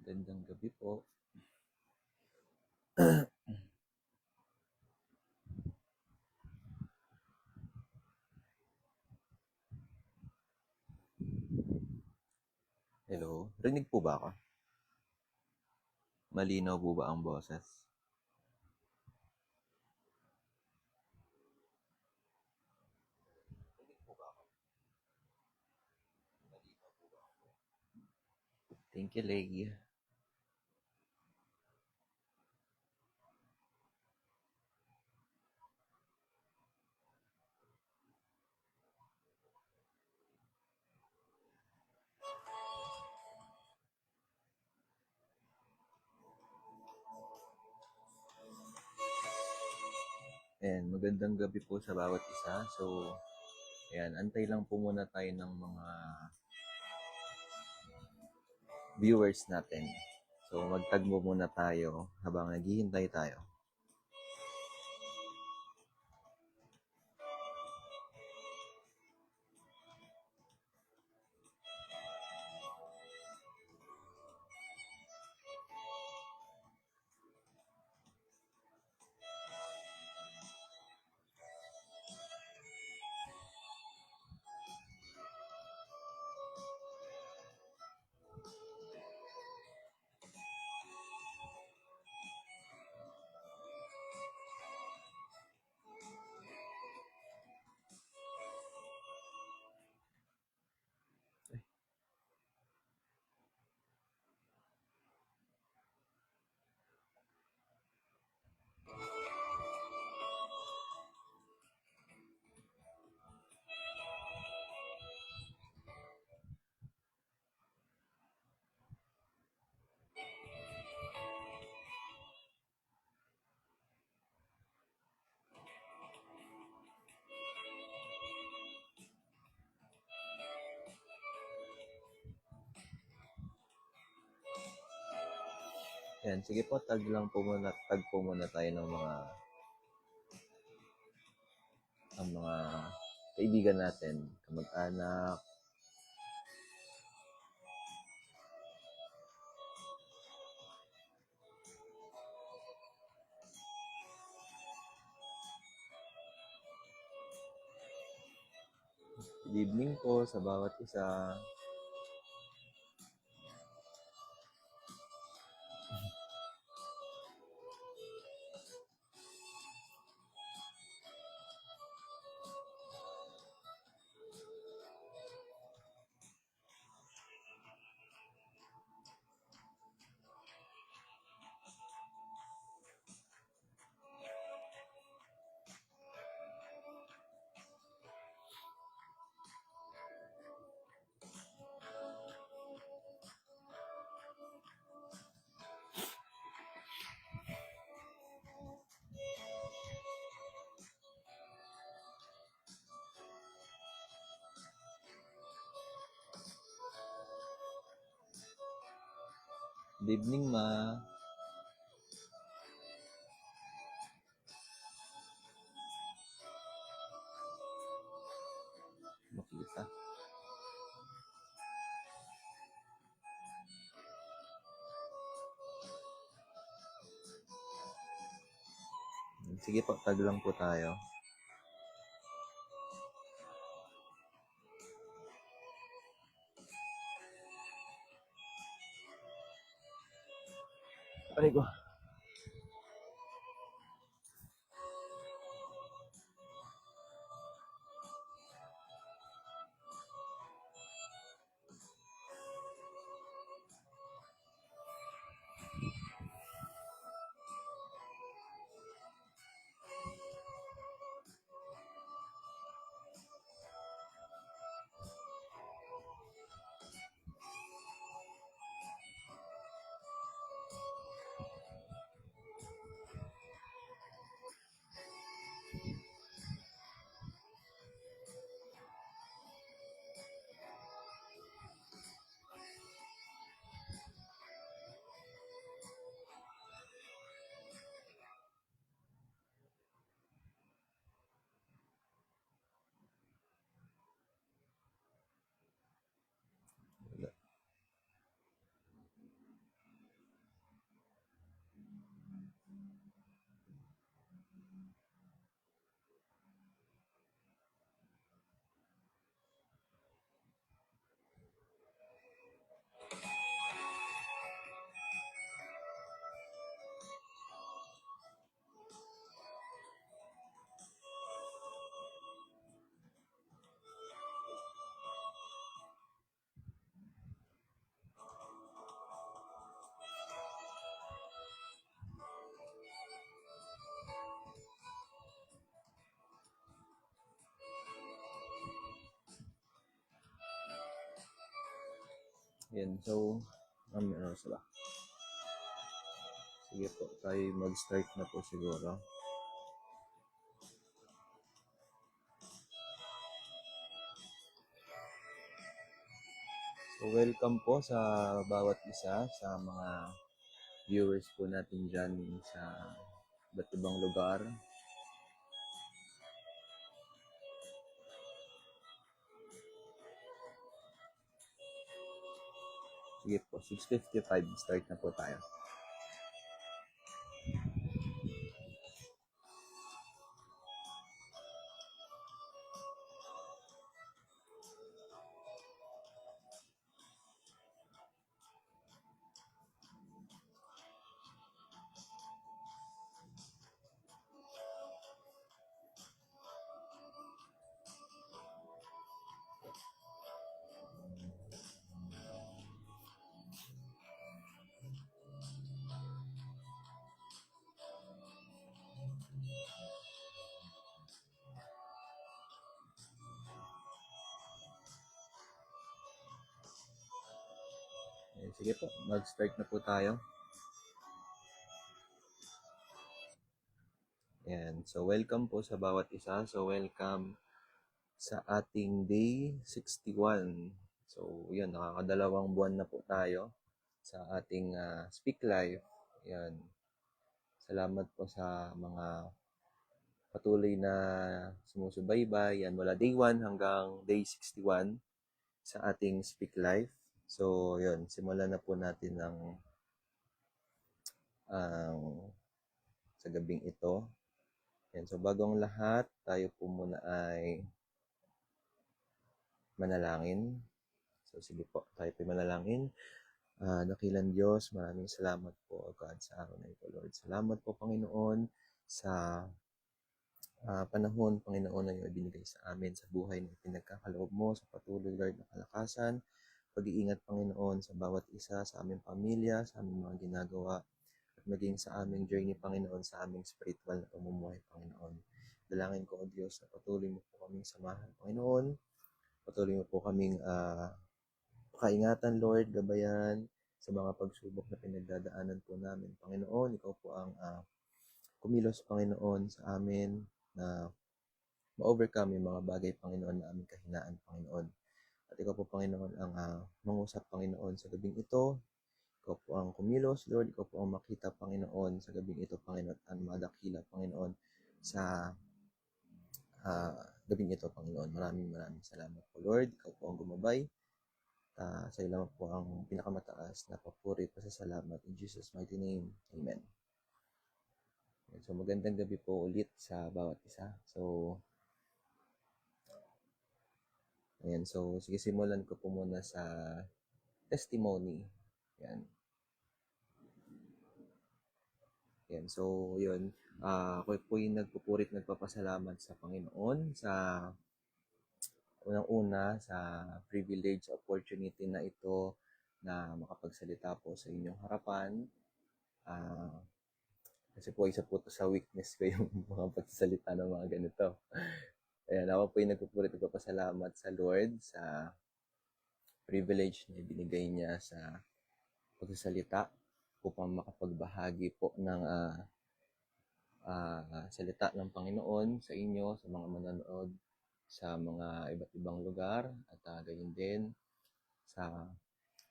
Magandang gabi po. Hello, rinig po ba ako? Malinaw po ba ang boses? Rinig po ba ako? Malinaw po ba ako? Thank you, Lay. Ayan, magandang gabi po sa bawat isa. So, ayan, antay lang po muna tayo ng mga viewers natin. So, magtagmo muna tayo habang naghihintay tayo. Ayan, sige po, tag po muna tayo ng mga kaibigan natin, kamag-anak. Good evening po sa bawat isa. Good evening, Ma. Makita. Sige po, tag lang po tayo. Aray ko. Yan, so, ano sila? Sige po, tayo mag-start na po siguro. So, welcome po sa bawat isa, sa mga viewers po natin dyan sa iba't ibang lugar. Sige po, 6:55, start na po tayo. Sige po, mag-start na po tayo. Ayan, so welcome po sa bawat isa. So welcome sa ating day 61. So yun, nakakadalawang buwan na po tayo sa ating Speak Live. Ayan, salamat po sa mga patuloy na sumusubaybay. Yan, mula day 1 hanggang day 61 sa ating Speak Live. So yun, simulan na po natin ang sa gabing ito. Yan, so bago ang lahat, tayo po muna ay manalangin. So sige po, tayo po manalangin. Dakilang Diyos, maraming salamat po, God, sa araw na ito, Lord. Salamat po, Panginoon, sa panahon, Panginoon, na iyong binigay sa amin sa buhay na pinagkakaloob mo, sa patuloy, Lord, na kalakasan, pag-iingat, Panginoon, sa bawat isa, sa aming pamilya, sa aming mga ginagawa, at maging sa aming journey, Panginoon, sa aming spiritual na pamumuhay, Panginoon. Dalangin ko, O Diyos, na patuloy mo po kaming samahan, Panginoon. Patuloy mo po kaming kaingatan, Lord, gabayan sa mga pagsubok na pinagdadaanan po namin, Panginoon. Ikaw po ang kumilos, Panginoon, sa amin na ma-overcome yung mga bagay, Panginoon, na aming kahinaan, Panginoon. At ikaw po, Panginoon, ang mangusap, Panginoon, sa gabing ito. Ikaw po ang kumilos, Lord. Ikaw po ang makita, Panginoon, sa gabing ito, Panginoon, at ang madakila, Panginoon, sa gabing ito, Panginoon. Maraming salamat po, Lord. Ikaw po ang gumabay. Sa iyo lamang po ang pinakamataas na papuri, pasasalamat. In Jesus' mighty name, Amen. So, magandang gabi po ulit sa bawat isa. So, ayan. So, sige, simulan ko po muna sa testimony. Yan. Yan. So, yun. Ako po yung nagpupurit, nagpapasalamat sa Panginoon sa unang-una sa privilege, opportunity na ito na makapagsalita po sa inyong harapan. Kasi po isa po ito sa weakness ko yung mga pagsasalita ng mga ganito. Ayan, ako po yung nagpupurit, nagpapasalamat sa Lord sa privilege na ibinigay niya sa pagsasalita upang makapagbahagi po ng salita ng Panginoon sa inyo, sa mga manonood sa mga iba't ibang lugar at gayon din sa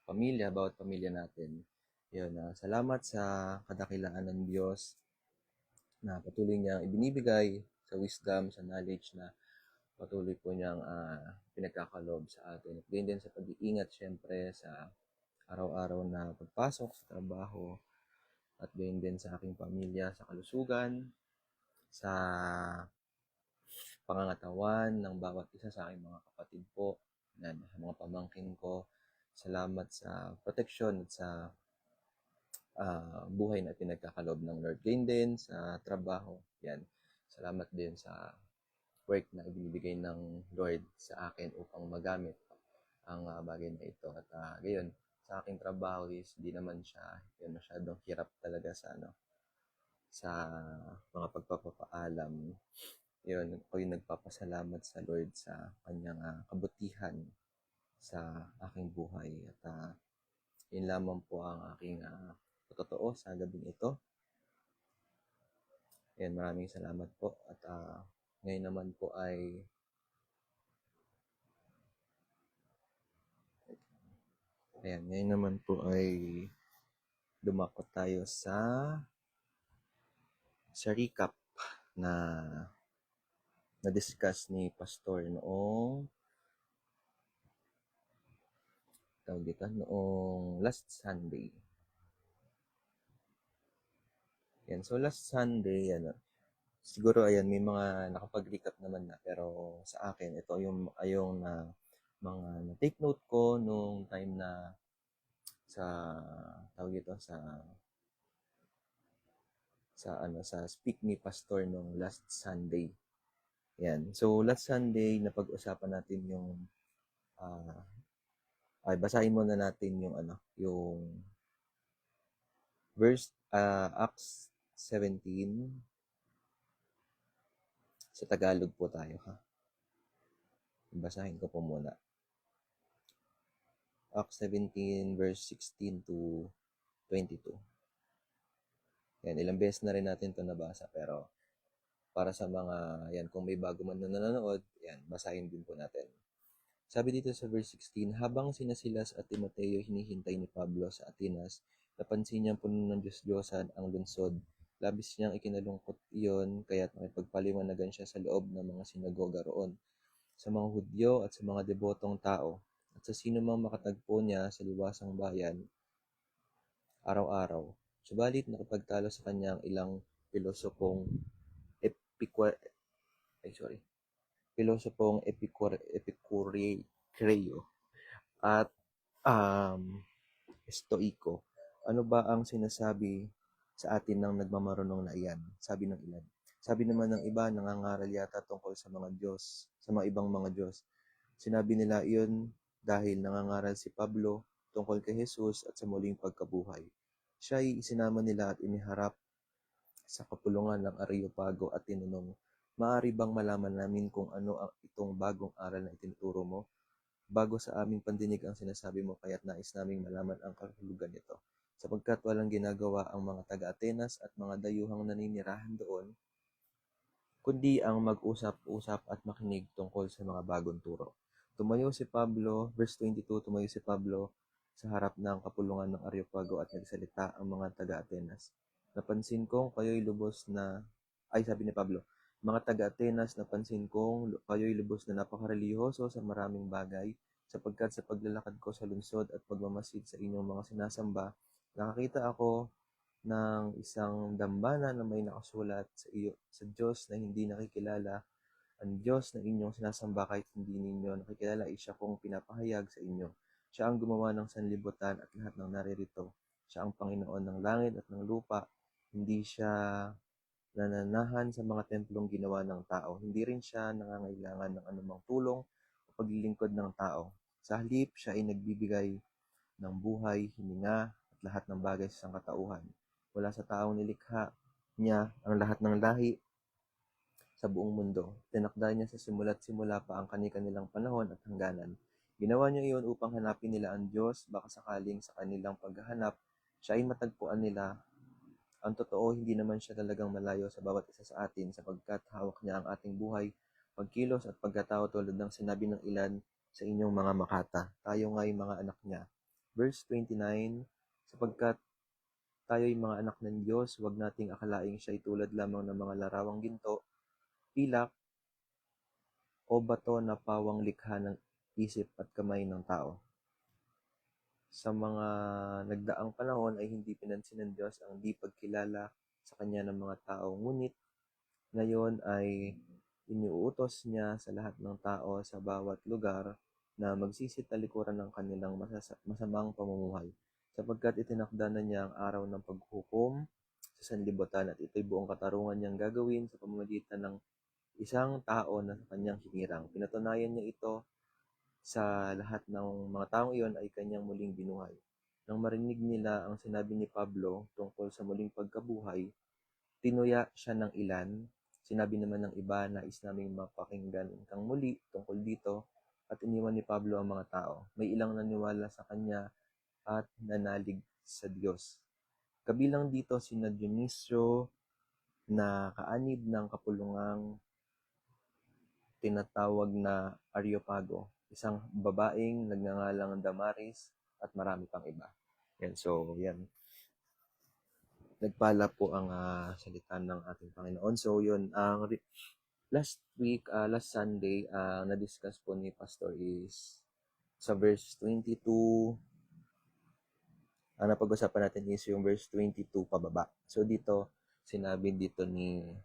pamilya, bawat pamilya natin. Yun, salamat sa kadakilaan ng Diyos na patuloy niyang ibinibigay sa wisdom, sa knowledge na patuloy po niyang pinagkakalob sa atin. At gayon din sa pag-iingat syempre sa araw-araw na pagpasok sa trabaho at gayon din sa aking pamilya, sa kalusugan, sa pangangatawan ng bawat isa sa aking mga kapatid po, sa mga pamangkin ko. Salamat sa protection at sa buhay na pinagkakalob ng Lord. Gayon din sa trabaho. Yan. Salamat din sa work na ibinibigay ng Lord sa akin upang magamit ang bagay na ito. At gayon, sa aking trabaho is di naman siya masyadong hirap talaga sa mga pagpapaalam. Yun, ako yung nagpapasalamat sa Lord sa kanyang kabutihan sa aking buhay. At Yun lamang po ang aking totoo sa gabing ito. Ayan, maraming salamat po. At ngayon naman po ay dumako tayo sa recap na na-discuss ni Pastor noong last Sunday. Yan, so last Sunday, siguro may mga nakapag-recap naman na, pero sa akin, ito yung na mga na-take note ko nung time na sa sa speak ni Pastor nung last Sunday. Yan. So last Sunday napag-usapan natin yung basahin muna natin yung verse Acts 17. Sa Tagalog po tayo, ha. Basahin ko po muna. Acts 17 verse 16 to 22. Yan, ilang beses na rin natin 'to nabasa, pero para sa mga kung may bago man na nanonood, basahin din po natin. Sabi dito sa verse 16, habang sina Silas at Timoteo hinihintay ni Pablo sa Atenas, napansin niyang puno ng Diyos-Diyosan ang lungsod. Labis niyang ikinalungkot iyon, kaya't nakipagpaliwanagan siya sa loob ng mga sinagoga roon, sa mga Hudyo at sa mga debotong tao, at sa sino mang makatagpo niya sa liwasang bayan, araw-araw. Subalit nakipagtalo sa kanya ang ilang pilosopong Epikureo at Stoiko. Ano ba ang sinasabi sa atin ng nagmamarunong na iyan? Sabi ng ilan. Sabi naman ng iba, nangangaral yata tungkol sa mga Diyos, sa mga ibang mga Diyos. Sinabi nila iyon dahil nangangaral si Pablo tungkol kay Jesus at sa muling pagkabuhay. Siya ay isinama nila at iniharap sa kapulungan ng Areopago at tinanong, maaari bang malaman namin kung ano itong bagong aral na itinuturo mo? Bago sa aming pandinig ang sinasabi mo, kaya't nais naming malaman ang kahulugan nito. Sapagkat walang ginagawa ang mga taga-Atenas at mga dayuhang naninirahan doon, kundi ang mag-usap-usap at makinig tungkol sa mga bagong turo. Verse 22, tumayo si Pablo sa harap ng kapulungan ng Areopago at nagsalita ang mga taga-Atenas. Napansin kong kayo'y lubos na, sabi ni Pablo, mga taga-Atenas, napansin kong kayo'y lubos na napakarelihiyoso sa maraming bagay, sapagkat sa paglalakad ko sa lungsod at pagmamasid sa inyong mga sinasamba, nakakita ako ng isang dambana na may nakasulat sa Diyos na hindi nakikilala. Ang Diyos na inyong sinasamba kahit hindi ninyo nakikilala ay siya kong pinapahayag sa inyo. Siya ang gumawa ng sanlibutan at lahat ng naririto. Siya ang Panginoon ng langit at ng lupa. Hindi siya nananahan sa mga templong ginawa ng tao. Hindi rin siya nangangailangan ng anumang tulong o paglilingkod ng tao. Sa halip, siya ay nagbibigay ng buhay, hininga, at lahat ng bagay sa sangkatauhan. Wala sa taong nilikha niya ang lahat ng lahi sa buong mundo. Tinakda niya sa simula't simula pa ang kani-kanilang panahon at hangganan. Ginawa niya iyon upang hanapin nila ang Diyos, baka sakaling sa kanilang paghahanap, siya ay matagpuan nila. Ang totoo, hindi naman siya talagang malayo sa bawat isa sa atin, sapagkat hawak niya ang ating buhay, pagkilos at pagkatao, tulad ng sinabi ng ilan sa inyong mga makata. Tayo nga'y mga anak niya. Verse 29, sapagkat tayo'y mga anak ng Diyos, huwag nating akalaing siya'y tulad lamang ng mga larawang ginto, pilak, o bato na pawang likha ng isip at kamay ng tao. Sa mga nagdaang panahon ay hindi pinansin ng Diyos ang di pagkilala sa Kanya ng mga tao, ngunit ngayon ay iniuutos niya sa lahat ng tao sa bawat lugar na magsisit-talikuran ng kanilang masamang pamumuhay, sapagkat itinakda na niya ang araw ng paghukom sa sanlibutan at ito'y buong katarungan niyang gagawin sa pamamagitan ng isang tao na sa kanyang hinirang. Pinatunayan niya ito sa lahat ng mga taong iyon ay kanyang muling binuhay. Nang marinig nila ang sinabi ni Pablo tungkol sa muling pagkabuhay, tinuya siya ng ilan. Sinabi naman ng iba, nais naming mapakinggan kang muli tungkol dito, at iniwan ni Pablo ang mga tao. May ilang naniwala sa kanya at nanalig sa Diyos. Kabilang dito sina Dionisio na kaanib ng kapulungang tinatawag na Areopago, isang babaeng nagngangalang Damaris at marami pang iba. Yan, so yan. Nagpala po ang salita ng ating Panginoon. So yun, ang last week, last Sunday, na-discuss po ni Pastor is sa verse 22. Ang napag-usapan natin is yung verse 22 pababa. So dito, sinabi dito ang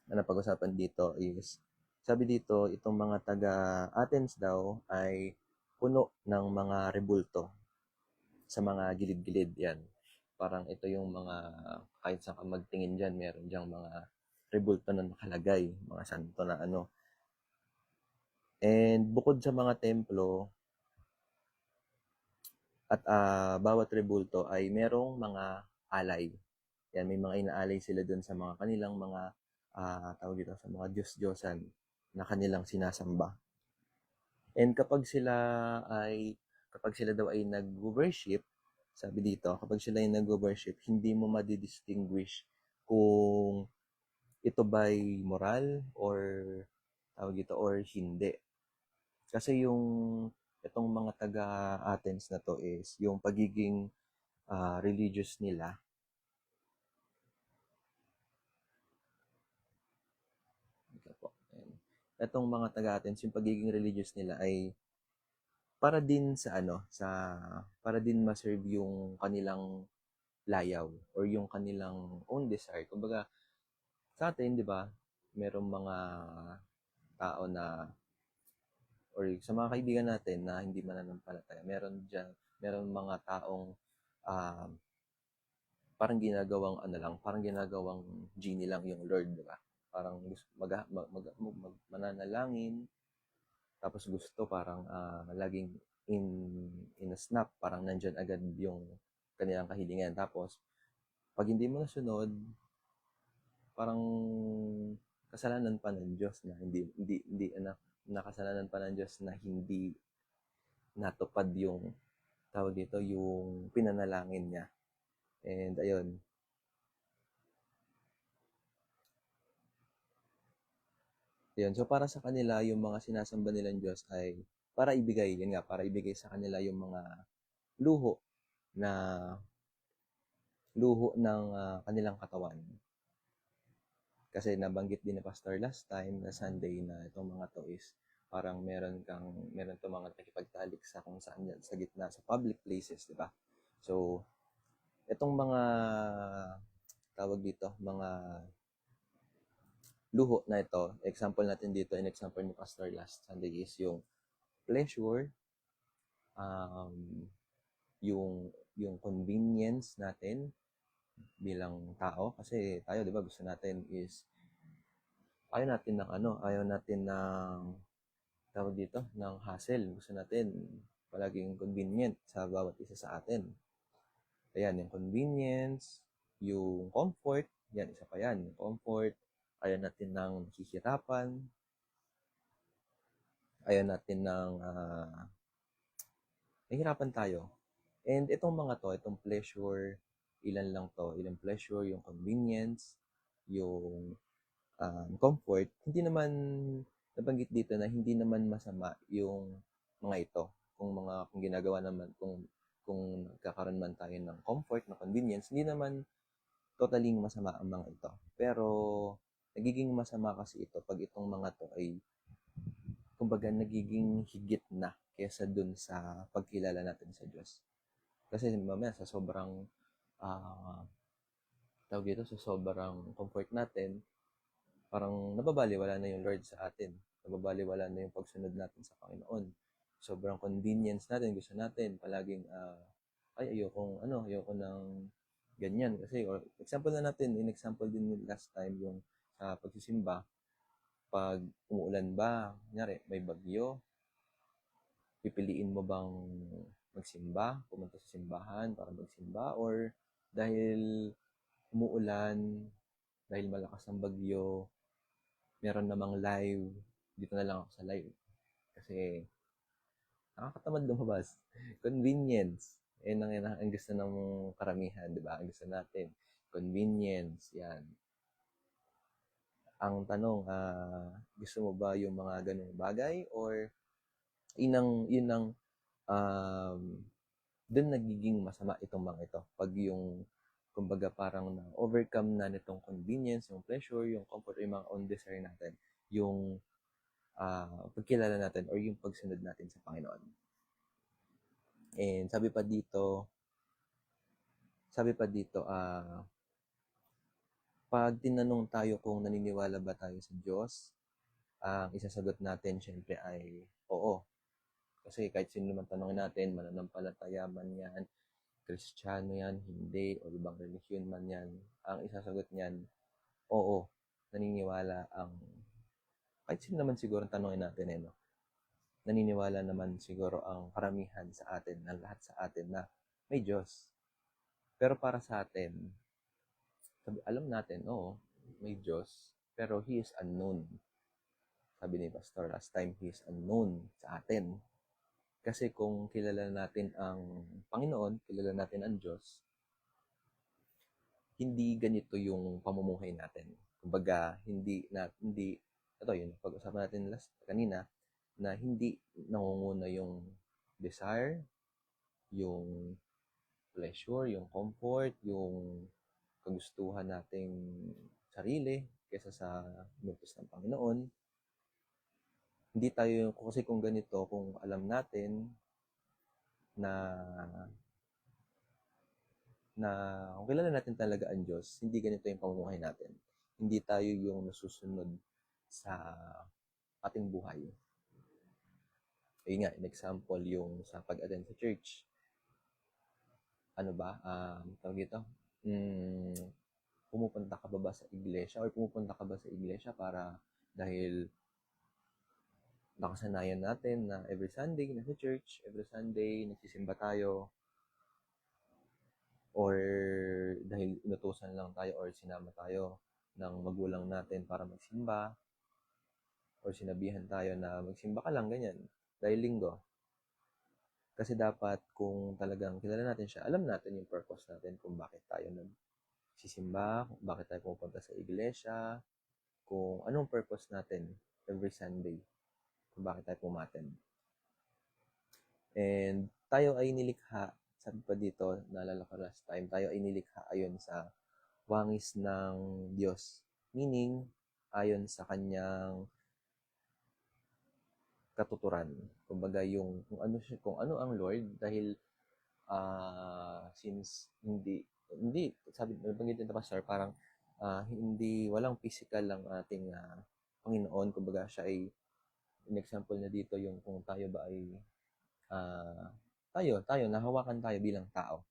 napag-usapan dito is, sabi dito, itong mga taga-Athens daw ay puno ng mga rebulto sa mga gilid-gilid. Yan. Parang ito yung mga, kahit saan ka magtingin dyan, meron dyang mga rebulto na nakalagay, mga santo na ano. And bukod sa mga templo, at bawat rebulto ay merong mga alay. Yan, may mga inaalay sila dun sa mga kanilang mga, tawag dito, sa mga Diyos-Diyosan na kanilang sinasamba. And kapag sila daw ay nag-worship, sabi dito, kapag sila ay nag-worship, hindi mo madidistinguish kung ito ba'y moral or tawag dito or hindi. Kasi itong mga taga-Athens na to is yung pagiging religious nila. Ito po. Itong mga taga-Athens, yung pagiging religious nila ay para din para din ma-serve yung kanilang layaw or yung kanilang own desire. Kumbaga, sa atin, di ba, merong mga tao na or sa mga kaibigan natin na hindi mananampalataya, meron mga taong parang ginagawang genie lang yung Lord, di ba? Parang mananalangin, tapos gusto parang laging in a snap, parang nandyan agad yung kanilang kahilingan. Tapos, pag hindi mo nasunod, parang kasalanan pa ng Diyos na nakasalanan pa ng Diyos na hindi natupad yung tawag dito, yung pinanalangin niya. And ayun. Ayun. So para sa kanila, yung mga sinasamba nilang Diyos ay para ibigay sa kanila yung mga luho ng kanilang katawan. Kasi nabanggit din ni Pastor last time na Sunday na itong mga to is parang meron to mga nakipagtalik sa kung saan yan, sa gitna, sa public places, di ba? So, itong mga tawag dito, mga luho na ito, example natin dito, example ni Pastor last Sunday is yung pleasure, yung convenience natin bilang tao, kasi tayo, di ba, gusto natin is ayaw natin ng tawag dito, ng hassle. Gusto natin palaging convenient sa bawat isa sa atin. Ayan, yung convenience, yung comfort, yan, isa pa yan, yung comfort, ayaw natin ng nakihirapan, ayaw natin ng nahihirapan tayo. And itong mga to, itong pleasure, ilan lang to, ilang pleasure, yung convenience, yung comfort, hindi naman nabanggit dito na hindi naman masama yung mga ito. Kung ginagawa naman, kung nagkakaroon man tayo ng comfort, na convenience, hindi naman totaling masama ang mga ito. Pero nagiging masama kasi ito pag itong mga to ay kumbaga nagiging higit na kaysa dun sa pagkilala natin sa Diyos. Kasi mamaya sa sobrang sa sobrang comfort natin, parang nababaliwala na yung Lord sa atin. Nababaliwala na yung pagsunod natin sa Panginoon. Sobrang convenience natin, gusto natin palaging ayoko ng ganyan kasi, or example din last time yung sa pagsisimba, pag umuulan ba, kunyari may bagyo, pipiliin mo bang magsimba, pumunta sa simbahan para magsimba, or dahil umuulan, dahil malakas ang bagyo, meron namang live, dito na lang ako sa live. Kasi nakakatamad lumabas. Convenience. ang gusto ng karamihan, di ba? Ang gusto natin, convenience, yan. Ang tanong, gusto mo ba yung mga ganung bagay or yun ang dun nagiging masama itong mga ito. Pag yung, kumbaga parang na-overcome na nitong convenience, yung pleasure, yung comfort, yung mga own desire natin, yung pagkilala natin or yung pagsunod natin sa Panginoon. And sabi pa dito, pag tinanong tayo kung naniniwala ba tayo sa Diyos, ang isasagot natin syempre ay oo. Kasi kahit sino naman tanongin natin, mananampalataya man yan, Kristiyano yan, hindi, o ibang relihiyon man yan, ang isasagot niyan, oo, naniniwala ang, kahit sino naman siguro tanongin natin no? Naniniwala naman siguro ang karamihan sa atin, ng lahat sa atin na may Diyos. Pero para sa atin, alam natin, oo, may Diyos, pero He is unknown. Sabi ni Pastor last time, He is unknown sa atin. Kasi kung kilala natin ang Panginoon, kilala natin ang Diyos, hindi ganito yung pamumuhay natin. Kumbaga, ito yun, pag-usapan natin kanina, na hindi nangunguna yung desire, yung pleasure, yung comfort, yung kagustuhan nating sarili kaysa sa utos ng Panginoon. Hindi tayo, kasi kung ganito, kung alam natin na kung kilala natin talaga ang Diyos, hindi ganito yung pamumuhay natin. Hindi tayo yung nasusunod sa ating buhay. Ayun nga, in example, yung sa pag-attend sa church. Ano ba? Tawag ito? Pumupunta ka ba sa iglesia? Or pumupunta ka ba sa iglesia para dahil nakasanayan natin na every Sunday nasa church, every Sunday nagsisimba tayo, or dahil inutusan lang tayo or sinama tayo ng magulang natin para magsimba, or sinabihan tayo na magsimba ka lang, ganyan, dahil linggo. Kasi dapat kung talagang kilala natin siya, alam natin yung purpose natin kung bakit tayo nagsisimba, kung bakit tayo pupunta sa iglesia, kung anong purpose natin every Sunday, kung bakit tayo pumaten. And tayo ay nilikha, sabi pa dito, naalala ko last time, tayo ay nilikha ayon sa wangis ng Diyos. Meaning, ayon sa kanyang katuturan. Kumbaga kung ano ang Lord, dahil since hindi sabi nabanggit din Pastor, parang walang physical lang ating Panginoon. Kumbaga siya ay in example na dito yung kung tayo ba ay tayo nahawakan tayo bilang tao.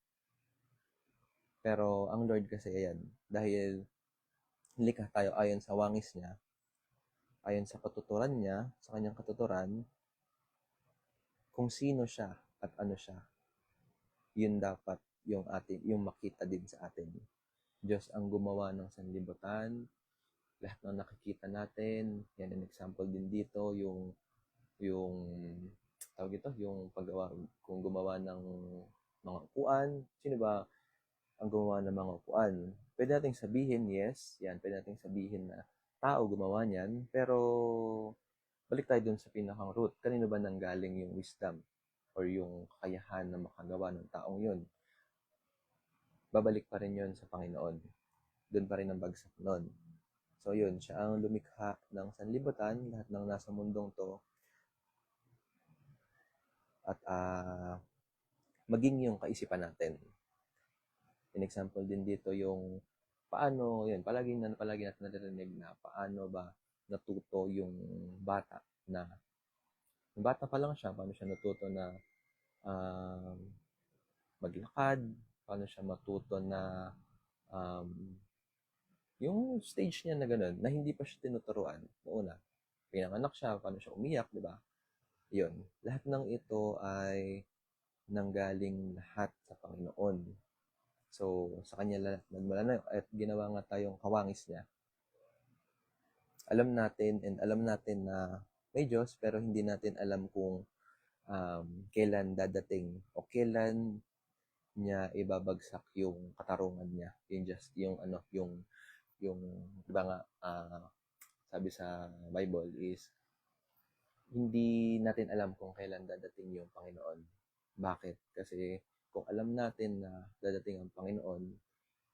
Pero ang Lord kasi ayan, dahil nilikha tayo ayon sa wangis niya, ayon sa katuturan niya, sa kanyang katuturan, kung sino siya at ano siya, yun dapat yung makita din sa atin. Diyos ang gumawa ng sanlibutan, lahat ng nakikita natin, yan an example din dito, yung tawag ito, yung paggawa, kung gumawa ng mga upuan, sino ba ang gumawa ng mga upuan? Pwede nating sabihin, yes, yan, pwede nating sabihin na tao gumawa niyan, pero balik tayo dun sa pinakang root. Kanino ba nanggaling yung wisdom or yung kakayahan na makagawa ng taong yun? Babalik pa rin yun sa Panginoon. Doon pa rin ang bagsak nun. So yun, siya ang lumikha ng sanlibutan, lahat ng nasa mundong to, at maging yung kaisipan natin. In example din dito yung paano, yun, palagi natin naririnig na paano ba natuto yung bata pa lang siya, paano siya natuto na maglakad, paano siya matuto na yung stage niya na gano'n, na hindi pa siya tinuturuan noon na. Pinanganak siya, paano siya umiyak, di ba? Yun. Lahat ng ito ay nanggaling lahat sa Panginoon. So, sa Kanya lahat nagmula na at ginawa nga tayong kawangis niya. Alam natin na may Diyos, pero hindi natin alam kung kailan dadating o kailan niya ibabagsak yung katarungan niya. Yung di ba nga, sabi sa Bible is, hindi natin alam kung kailan dadating yung Panginoon. Bakit? Kasi kung alam natin na dadating ang Panginoon,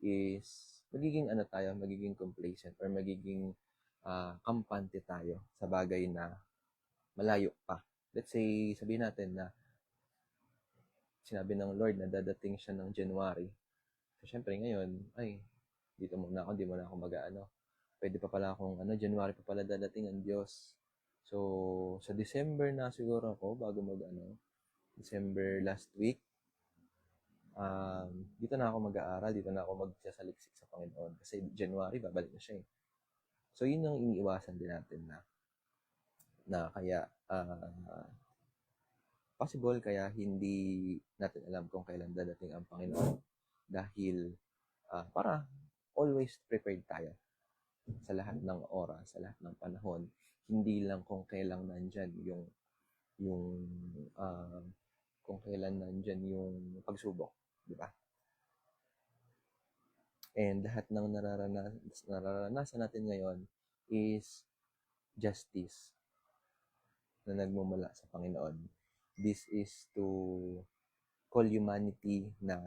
is magiging complacent or magiging kampante tayo sa bagay na malayo pa. Let's say, sabihin natin na sinabi ng Lord na dadating siya ng January. So, syempre ngayon, ay, dito muna ako, di mo na ako mag-ano. Pwede pa pala akong, January pa pala dadating ang Diyos. So, sa December na siguro ako, bago December last week, dito na ako mag-aaral, dito na ako magsasaliksik sa Panginoon. Kasi January, babalik na siya eh. So, yun ang iniiwasan din natin na kaya, possible kaya hindi natin alam kung kailan dadating ang Panginoon dahil para always prepared tayo sa lahat ng oras, sa lahat ng panahon. Hindi lang kung kailan nandyan yung kung kailan nandyan yung pagsubok, di ba? And lahat ng nararanasan natin ngayon is justice na nagmumula sa Panginoon. This is to call humanity na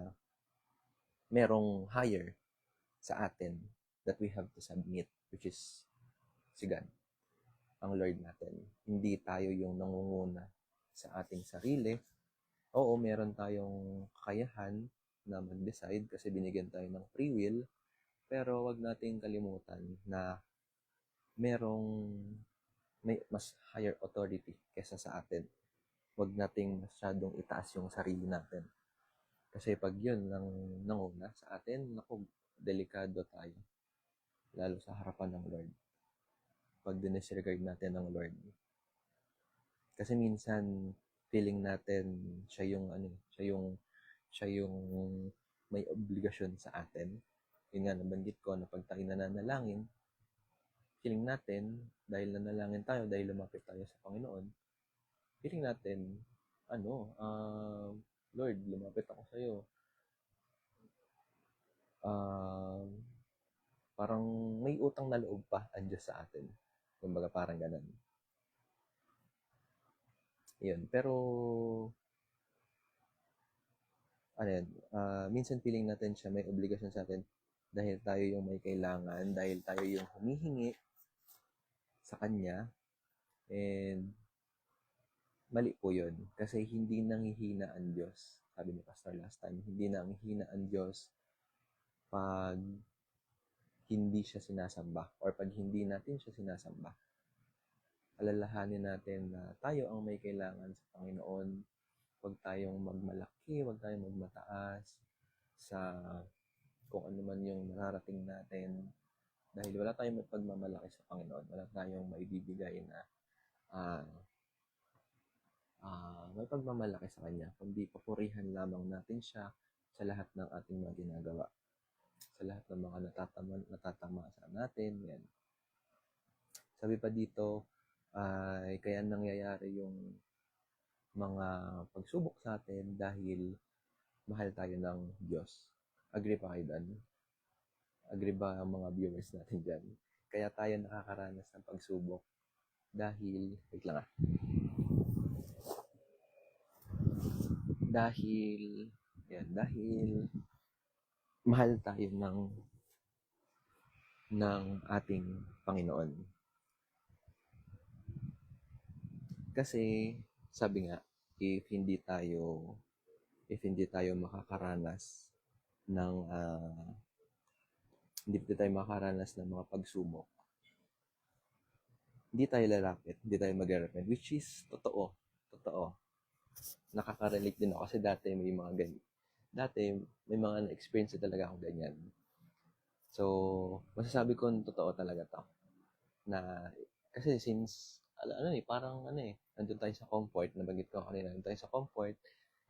merong higher sa atin that we have to submit, which is si God, ang Lord natin. Hindi tayo yung nangunguna sa ating sarili. Oo, meron tayong kakayahan na mag-decide kasi binigyan tayo ng free will, pero wag nating kalimutan na may mas higher authority kesa sa atin. Wag nating masyadong itaas yung sarili natin. Kasi pag yun nanguna sa atin, naku, delikado tayo. Lalo sa harapan ng Lord. Pag dinisregard natin ng Lord. Kasi minsan, feeling natin siya yung may obligasyon sa atin. Yun nga, nabanggit ko na pag tayo nananalangin, feeling natin, dahil nanalangin tayo, dahil lumapit tayo sa Panginoon, feeling natin, Lord, lumapit ako sa iyo. Parang may utang na loob pa ang Diyos sa atin. Kumbaga parang ganun. Yun. Pero, minsan feeling natin siya may obligasyon sa atin dahil tayo yung may kailangan, dahil tayo yung humihingi sa Kanya. And, mali po yun. Kasi hindi nanghihina ang Diyos. Sabi ni Pastor last time, hindi nanghihina ang Diyos pag hindi siya sinasamba or pag hindi natin siya sinasamba. Alalahanin natin na tayo ang may kailangan sa Panginoon. Huwag tayong magmalaki, huwag tayong magmataas sa kung ano man yung nararating natin. Dahil wala tayong pagmamalaki sa Panginoon. Wala tayong maibibigay na may pagmamalaki sa Kanya. Kundi papurihan lamang natin siya sa lahat ng ating mga ginagawa. Sa lahat ng mga natatama sa natin. Yan. Sabi pa dito, kaya nangyayari yung mga pagsubok sa atin dahil mahal tayo ng Diyos. Agree pa kayo dyan? Agree ba ang mga viewers natin dyan? Kaya tayo nakakaranas ng pagsubok dahil, wait lang dahil mahal tayo ng ating Panginoon. Kasi, sabi nga, if hindi tayo makakaranas ng mga pagsubok, hindi tayo lalapit, hindi tayo mag-repent, which is totoo. Nakaka-relate din ako kasi dati may mga na-experience talaga ako ganyan. So, masasabi ko totoo talaga to. Na, kasi since, nandun tayo sa comfort, nabanggit ko kanina, nandun tayo sa comfort,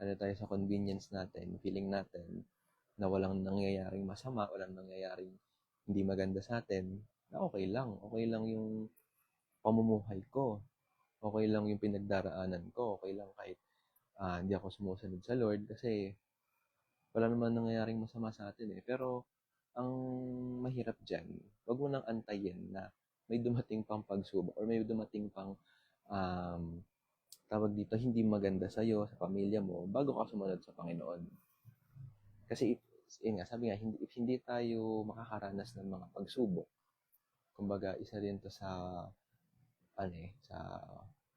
nandun tayo sa convenience natin, feeling natin na walang nangyayaring masama, walang nangyayaring hindi maganda sa atin, na okay lang yung pamumuhay ko, okay lang yung pinagdaraanan ko, okay lang kahit hindi ako sumusunod sa Lord kasi wala naman nangyayaring masama sa atin eh. Pero ang mahirap diyan, wag mo nang antayin na may dumating pang pagsubok or may dumating pang um, tawag dito, hindi maganda sa'yo, sa pamilya mo, bago ka sumunod sa Panginoon. Kasi, yun nga, sabi nga, if hindi tayo makakaranas ng mga pagsubok, kumbaga, isa rin to sa, sa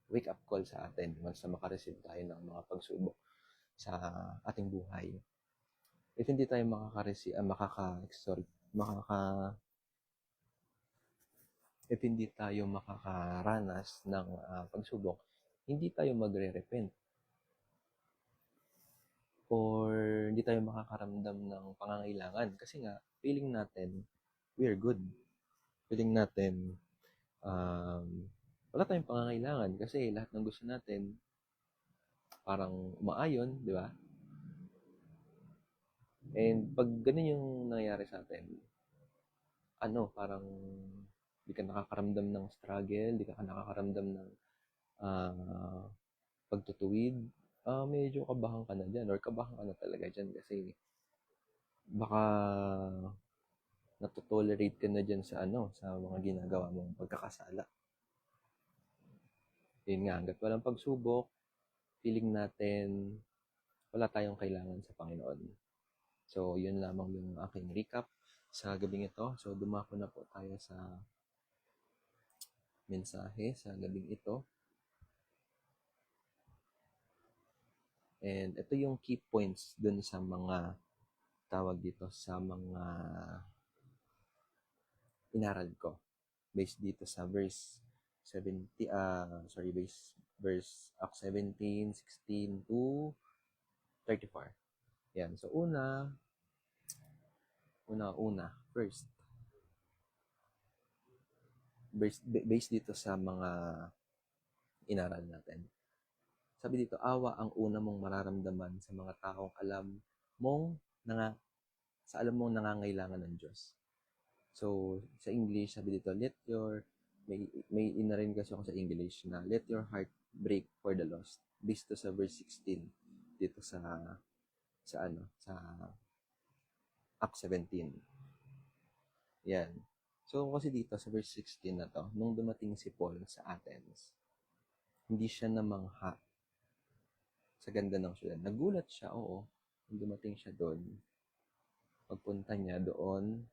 wake up call sa atin once na makareceive tayo ng mga pagsubok sa ating buhay. If hindi tayo if hindi tayo makakaranas ng pagsubok, hindi tayo magre-repent or hindi tayo makakaramdam ng pangangailangan kasi nga feeling natin we are good. Feeling natin um, wala tayong pangangailangan kasi lahat ng gusto natin parang umaayon, di ba? And pag ganun yung nangyayari sa atin, parang di ka nakakaramdam ng struggle, di ka nakakaramdam ng uh, pagtutuwid, medyo kabahan ka na dyan or kabahan ka na talaga dyan kasi baka natotolerate ka na dyan sa sa mga ginagawa mong pagkakasala. Yun nga, hanggat walang pagsubok, feeling natin wala tayong kailangan sa Panginoon. So, yun lamang yung aking recap sa gabing ito. So, dumako na po tayo sa mensahe sa gabing ito. And ito yung key points dun sa mga tawag dito sa mga inaral ko based dito sa verse 70 verse Acts 17, 16 to 34. Yan. So first based dito sa mga inaral natin. Sabi dito, awa ang una mong mararamdaman sa mga taong alam mong nangangailangan ng Diyos. So, sa English, sabi dito, may inarin kasi ako sa English na, let your heart break for the lost. Based to sa verse 16, dito sa Acts 17. Yan. So, kasi dito sa verse 16 na to, nung dumating si Paul sa Athens, hindi siya namangha sa ganda ng syudad. Nagulat siya, oo, nung dumating siya doon. Pagpunta niya doon,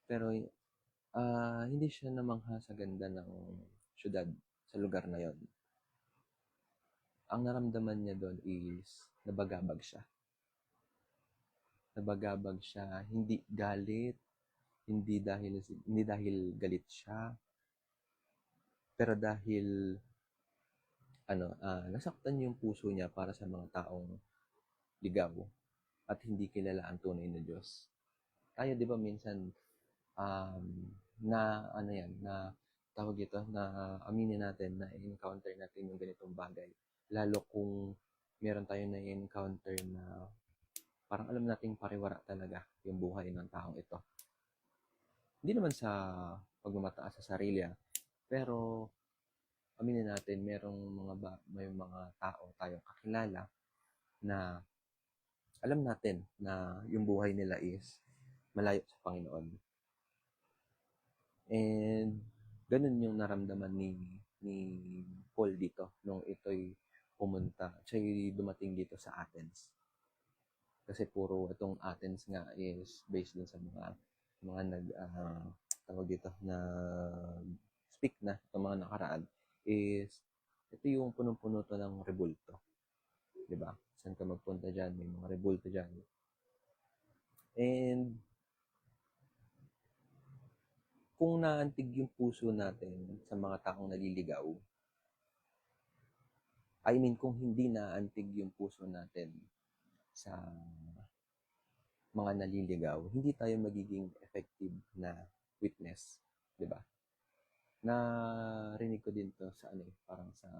pero hindi siya namangha sa ganda ng syudad, sa lugar na yon. Ang naramdaman niya doon is nabagabag siya. Nabagabag siya, hindi galit, hindi dahil galit siya, pero dahil nasaktan yung puso niya para sa mga taong ligaw at hindi kilala ang tunay na Diyos. Tayo 'di ba minsan na tawag ito, na aminin natin na encounter natin yung ganitong bagay. Lalo kung meron tayo na encounter na parang alam nating pariwara talaga yung buhay ng taong ito. Hindi naman sa pagmamataas sa sarili, pero aminin natin may mga tao tayong kakilala na alam natin na yung buhay nila is malayo sa Panginoon. And ganun yung naramdaman ni Paul dito nung siya'y dumating dito sa Athens. Kasi puro itong Athens nga is based dun sa mga tawag dito na speak na itong mga nakaraan is ito yung punong-puno to ng rebulto. Diba? Saan ka magpunta dyan, may mga rebulto dyan. And kung naantig yung puso natin sa mga taong naliligaw, kung hindi naantig yung puso natin sa mga naliligaw, hindi tayo magiging effective na witness, 'di ba? Narinig ko din to sa parang sa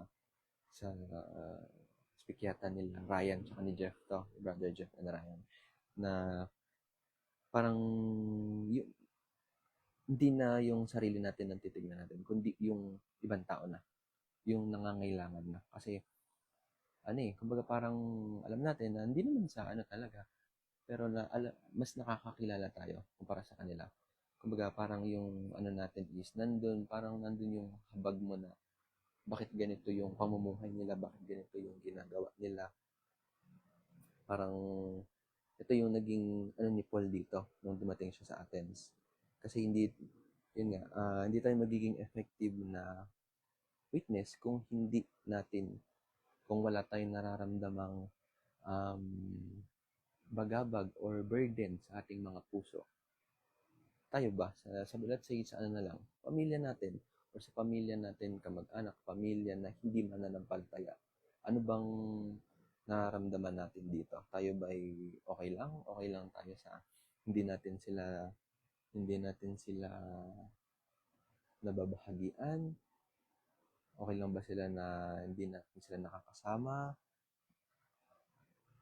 speak yata nila Ryan tsaka ni Jeff to, brother Jeff and Ryan, na parang hindi na yung sarili natin ang titignan natin, kundi yung ibang tao na, yung nangangailangan na. Kasi kumbaga parang alam natin na hindi naman sa talaga, pero mas nakakakilala tayo kumpara sa kanila. Kumbaga, parang yung ano natin is, parang nandun yung habag mo na bakit ganito yung pamumuhay nila, bakit ganito yung ginagawa nila. Parang ito yung naging ano ni Paul dito nung dumating siya sa Athens. Kasi hindi tayo magiging effective na witness kung wala tayong nararamdamang um, bagabag or burden sa ating mga puso. Tayo ba? Let's say sa ano na lang, pamilya natin or sa pamilya natin, kamag-anak, pamilya na hindi mananampalataya. Ano bang nararamdaman natin dito? Tayo ba ay okay lang? Okay lang tayo sa hindi natin sila nababahagian? Okay lang ba sila na hindi natin sila nakakasama?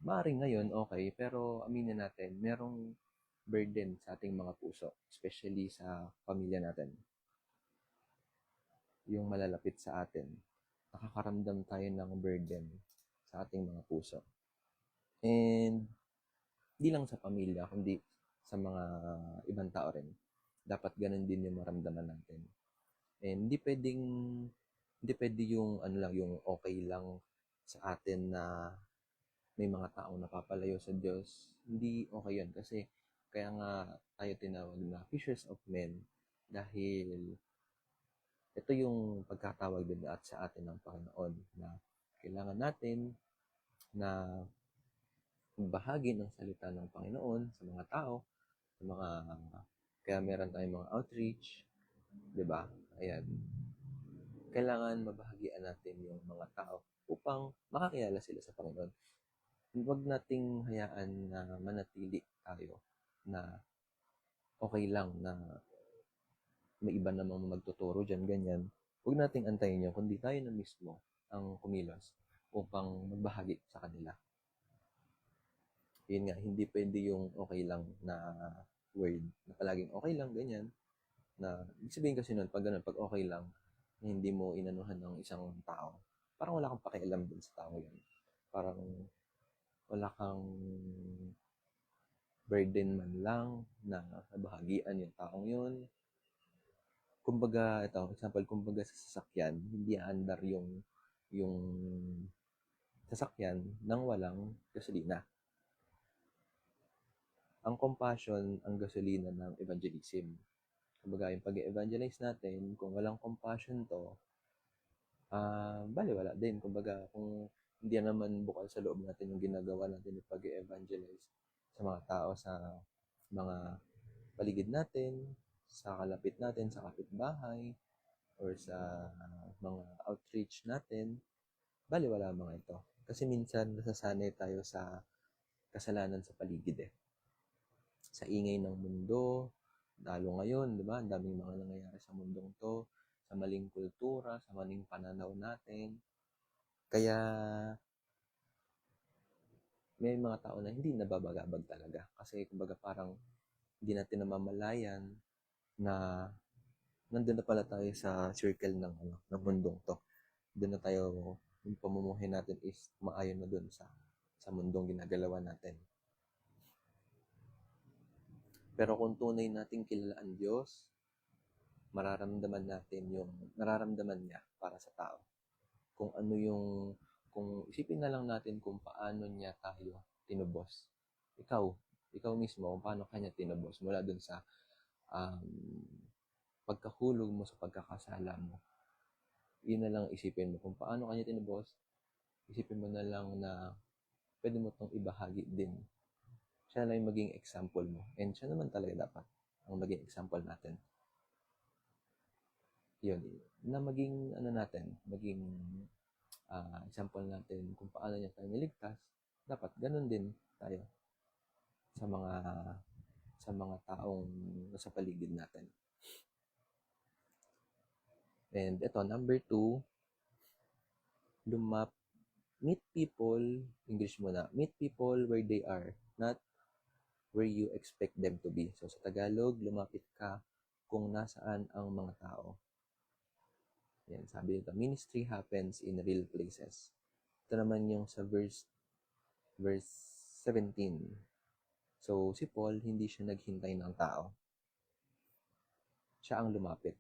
Maaaring ngayon, okay, pero aminin natin, merong burden sa ating mga puso, especially sa pamilya natin, yung malalapit sa atin. Nakakaramdam tayo ng burden sa ating mga puso. And hindi lang sa pamilya, kundi sa mga ibang tao rin. Dapat ganun din yung maramdaman natin. And hindi pwede yung ano lang, yung okay lang sa atin na may mga taong napapalayo sa Diyos. Hindi okay yun kasi kaya nga tayo tinawag na fishers of men dahil ito yung pagkatawag din at sa atin ng Panginoon na kailangan natin na magbahagi ng salita ng Panginoon sa mga tao, sa mga kaya meron tayong mga outreach, 'di ba? Ayan. Kailangan mabahagian natin yung mga tao upang makakilala sila sa Panginoon. Huwag nating hayaan na manatili tayo na okay lang na may iba namang magtuturo dyan, ganyan. Huwag nating antayin yun, kundi tayo na mismo ang kumilos upang magbahagi sa kanila. Yun nga, hindi pwede yung okay lang na word, na palaging okay lang, ganyan. Na, ibig sabihin kasi nun, pag ganun, pag okay lang, na hindi mo inanuhan ng isang tao, parang wala kang pakialam din sa tao yun. Parang wala kang burden man lang na nabahagian yung taong yun. Kumbaga, kumbaga sa sasakyan, hindi aandar yung sasakyan nang walang gasolina. Ang compassion, ang gasolina ng evangelism. Kumbaga, yung pag-evangelize natin, kung walang compassion to, baliwala din. Kumbaga, kung hindi naman bukal sa loob natin yung ginagawa natin yung pag-evangelize sa mga tao, sa mga paligid natin, sa kalapit natin, sa kapitbahay, or sa mga outreach natin, baliwala mga ito. Kasi minsan nasasanay tayo sa kasalanan sa paligid Sa ingay ng mundo, lalo ngayon, di ba? Ang daming mga nangyayari sa mundong to, sa maling kultura, sa maling pananaw natin. Kaya may mga tao na hindi nababagabag talaga. Kasi kumbaga parang hindi natin namamalayan na nandun na pala tayo sa circle ng mundong to. Doon na tayo, yung pamumuhay natin is maayon na doon sa mundong ginagalawan natin. Pero kung tunay nating kilala ang Diyos, mararamdaman natin yung nararamdaman niya para sa tao. Kung isipin na lang natin kung paano niya tayo tinubos. Ikaw mismo, kung paano kanya tinubos mula dun sa um, pagkahulog mo sa pagkakasala mo. Yun na lang isipin mo. Kung paano kanya tinubos, isipin mo na lang na pwede mo itong ibahagi din. Siya na yung maging example mo. And siya naman talaga dapat ang maging example natin. Yun. Na maging, maging example natin kung paano niya tayo niligtas, dapat ganun din tayo sa mga taong nasa paligid natin. And ito, number 2, meet people, English muna, meet people where they are, not where you expect them to be. So sa Tagalog, lumapit ka kung nasaan ang mga tao. Yan, sabi dito, ministry happens in real places. Ito naman yung sa verse 17. So, si Paul, hindi siya naghintay ng tao. Siya ang lumapit.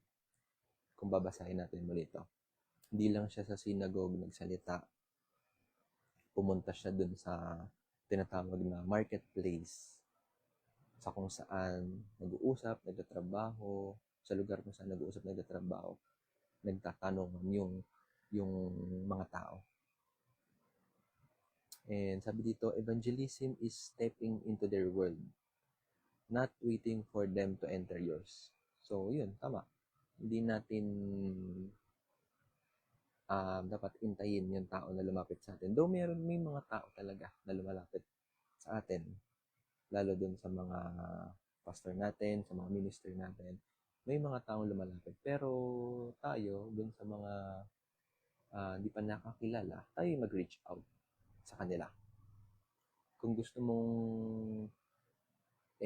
Kung babasahin natin muli ito. Hindi lang siya sa synagogue nagsalita. Pumunta siya dun sa tinatawag na marketplace, sa kung saan nag-uusap, nagtatrabaho, sa lugar kung saan nag-uusap, nagtatrabaho, nagtatanungan yung mga tao. And sabi dito, evangelism is stepping into their world, not waiting for them to enter yours. So, yun, tama. Hindi natin dapat intayin yung tao na lumapit sa atin. Though may mga tao talaga na lumalapit sa atin, lalo dun sa mga pastor natin, sa mga minister natin, may mga taong lumalapit. Pero tayo, dun sa mga hindi pa nakakilala, tayo mag-reach out sa kanila. Kung gusto mong,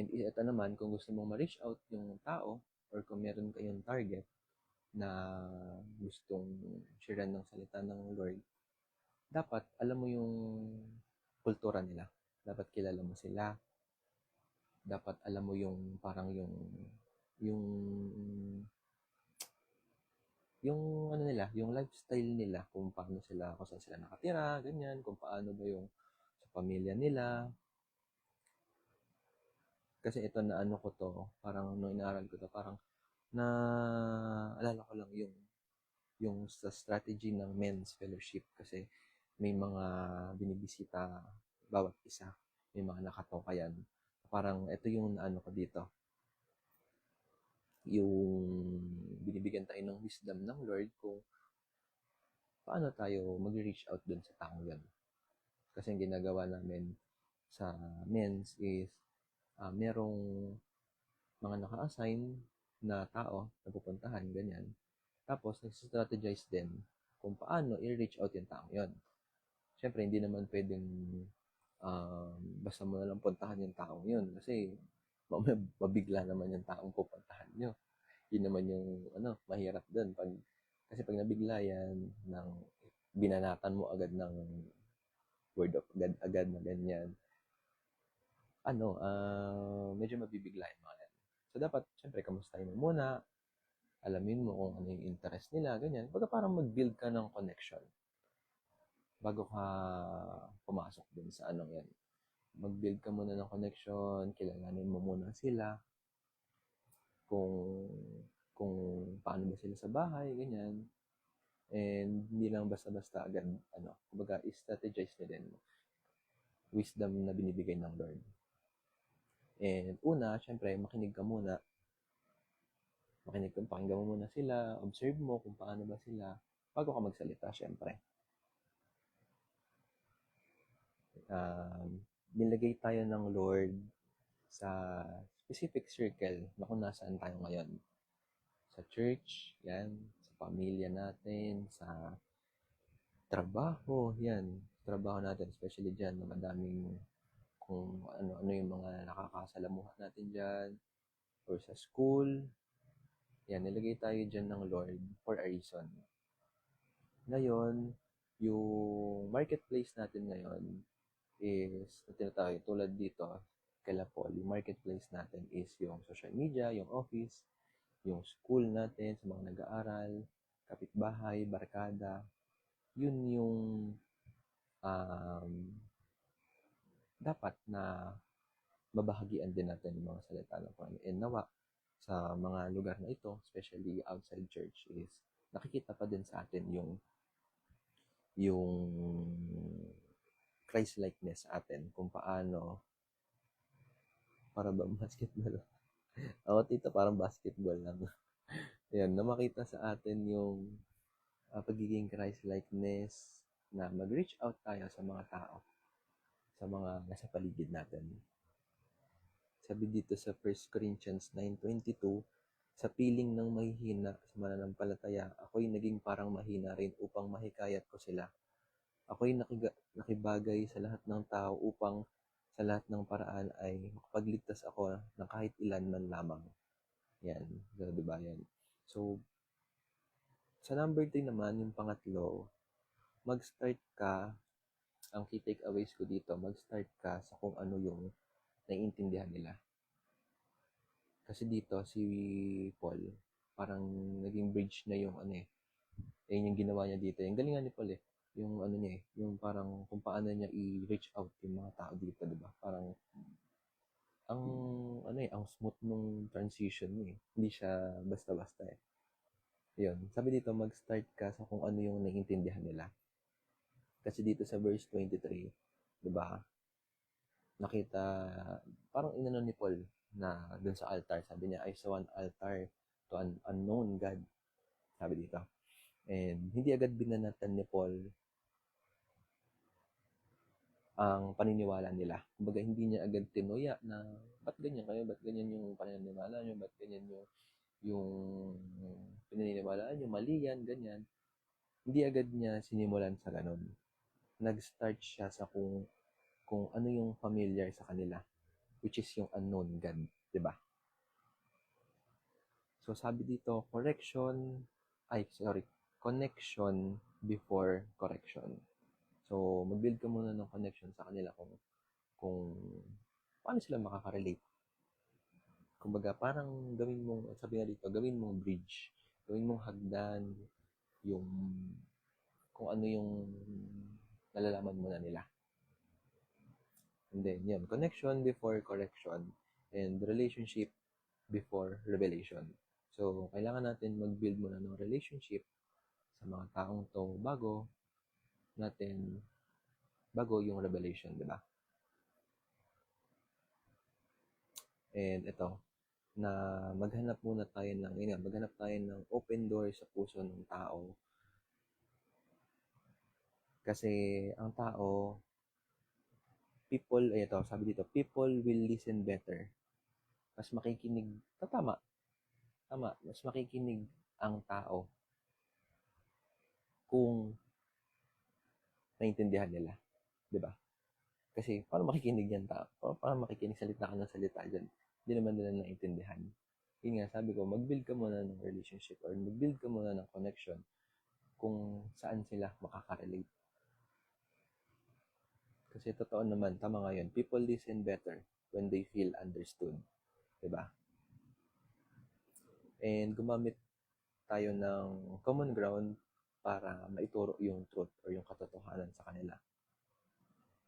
and ito naman, kung gusto mong ma-reach out yung tao, or kung meron kayong target na gustong share ng salita ng Lord, dapat alam mo yung kultura nila. Dapat kilala mo sila. Dapat alam mo yung parang yung ano nila, yung lifestyle nila, kung paano sila, kung saan sila nakatira, ganyan, kung paano ba yung sa pamilya nila. Kasi ito na ano ko to, parang nung inaaral ko to, parang na alala ko lang yung sa strategy ng men's fellowship, kasi may mga binibisita bawat isa, may mga nakatokayan. Parang ito yung ano ko dito, yung binibigyan tayo ng wisdom ng Lord kung paano tayo mag-reach out dun sa taong yan. Kasi ang ginagawa namin sa men's is merong mga naka-assign na tao na pupuntahan, ganyan. Tapos, nag-strategize din kung paano i-reach out yung taong yon. Siyempre, hindi naman pwedeng basta mo na lang puntahan yung taong yun. Kasi, mabigla naman yung taong pupuntahan nyo. Yun naman yung, mahirap dun. Kasi pag nabigla yan, binanatan mo agad ng word of God agad na ganyan, medyo mabibigla yung mga yan. So, dapat, syempre, kamustahin mo muna, alamin mo kung ano yung interest nila, ganyan. Baga parang mag-build ka ng connection bago ka pumasok din sa anong yan. Mag-build ka muna ng connection, kilalanin mo muna sila, kung paano ba sila sa bahay, ganyan. And hindi lang basta-basta agad, kumbaga, strategize na din wisdom na binibigay ng Lord. And una, syempre, makinig ka muna. Pakinggan mo muna sila, observe mo kung paano ba sila, bago ka magsalita, syempre. Nilagay tayo ng Lord sa specific circle na kung nasaan tayo ngayon. Sa church, yan. Sa pamilya natin, sa trabaho, yan. Trabaho natin, especially dyan, na madaming kung ano yung mga nakakasalamuhan natin dyan, or sa school. Yan, nilagay tayo dyan ng Lord for a reason. Ngayon, yung marketplace natin ngayon is, tinatawag, tulad dito, kala Paul, yung marketplace natin is yung social media, yung office, yung school natin, sa mga nag-aaral, kapitbahay, barkada. Yun yung dapat na mabahagian din natin yung mga salita ng Panginoon. And nawa, sa mga lugar na ito, especially outside church, is nakikita pa din sa atin yung Christ-likeness sa atin, kung paano, para ba basketball? Ako tito, parang basketball lang. Yan, na makita sa atin yung pagiging Christ-likeness, na mag-reach out tayo sa mga tao, sa mga nasa paligid natin. Sabi dito sa 1 Corinthians 9:22, sa piling ng mahihina sa mananampalataya, ako'y naging parang mahina rin upang mahikayat ko sila. Ako'y nakibagay sa lahat ng tao upang sa lahat ng paraan ay makapagligtas ako ng kahit ilan man lamang. Yan. So, diba yan? So, sa number 3 naman, yung pangatlo, mag-start ka, ang key takeaways ko dito, mag-start ka sa kung ano yung naiintindihan nila. Kasi dito si Paul, parang naging bridge na yung ano eh. Ayun yung ginawa niya dito. Yung galingan ni Paul eh. Yung ano niya eh, yung parang kung paano niya i-reach out yung mga tao dito, di ba? Parang ang ano eh, ang smooth nung transition niya eh. Hindi siya basta-basta eh. Yun. Sabi dito, mag-start ka sa kung ano yung naiintindihan nila. Kasi dito sa verse 23, di ba? Nakita, parang inano ni Paul na dun sa altar. Sabi niya, I saw an altar to an unknown God. Sabi dito. And hindi agad binanatan ni Paul ang paniniwala nila. Kumbaga, hindi niya agad tinuya na, ba't ganyan kayo? Ba't ganyan yung paniniwala nyo? Ba't ganyan yung pinaniniwalaan nyo? Mali yan, ganyan. Hindi agad niya sinimulan sa ganun. Nag-start siya sa kung ano yung familiar sa kanila, which is yung unknown God, di ba? So, sabi dito, connection before correction. So, mag-build ka muna ng connection sa kanila kung paano sila makaka-relate. Kumbaga, parang gawin mong, sabi nga dito, gawin mong bridge. Gawin mong hagdan yung kung ano yung nalalaman mo na nila. And then, yun, connection before correction and relationship before revelation. So, kailangan natin mag-build muna ng relationship sa mga taong to bago yung revelation, di ba? And ito, na maghanap tayo ng open door sa puso ng tao. Kasi ang tao, sabi dito, people will listen better. Mas makikinig, tama, mas makikinig ang tao kung naintindihan nila, di ba? Kasi paano makikinig yan tao? Paano makikinig salita ka ng salita dyan? Hindi naman nila naintindihan. Yun nga, sabi ko, mag-build ka muna ng relationship or mag-build ka muna ng connection kung saan sila makaka-relate. Kasi totoo naman, tama nga yun, people listen better when they feel understood. Diba? And gumamit tayo ng common ground para maituro yung truth or yung katotohanan sa kanila.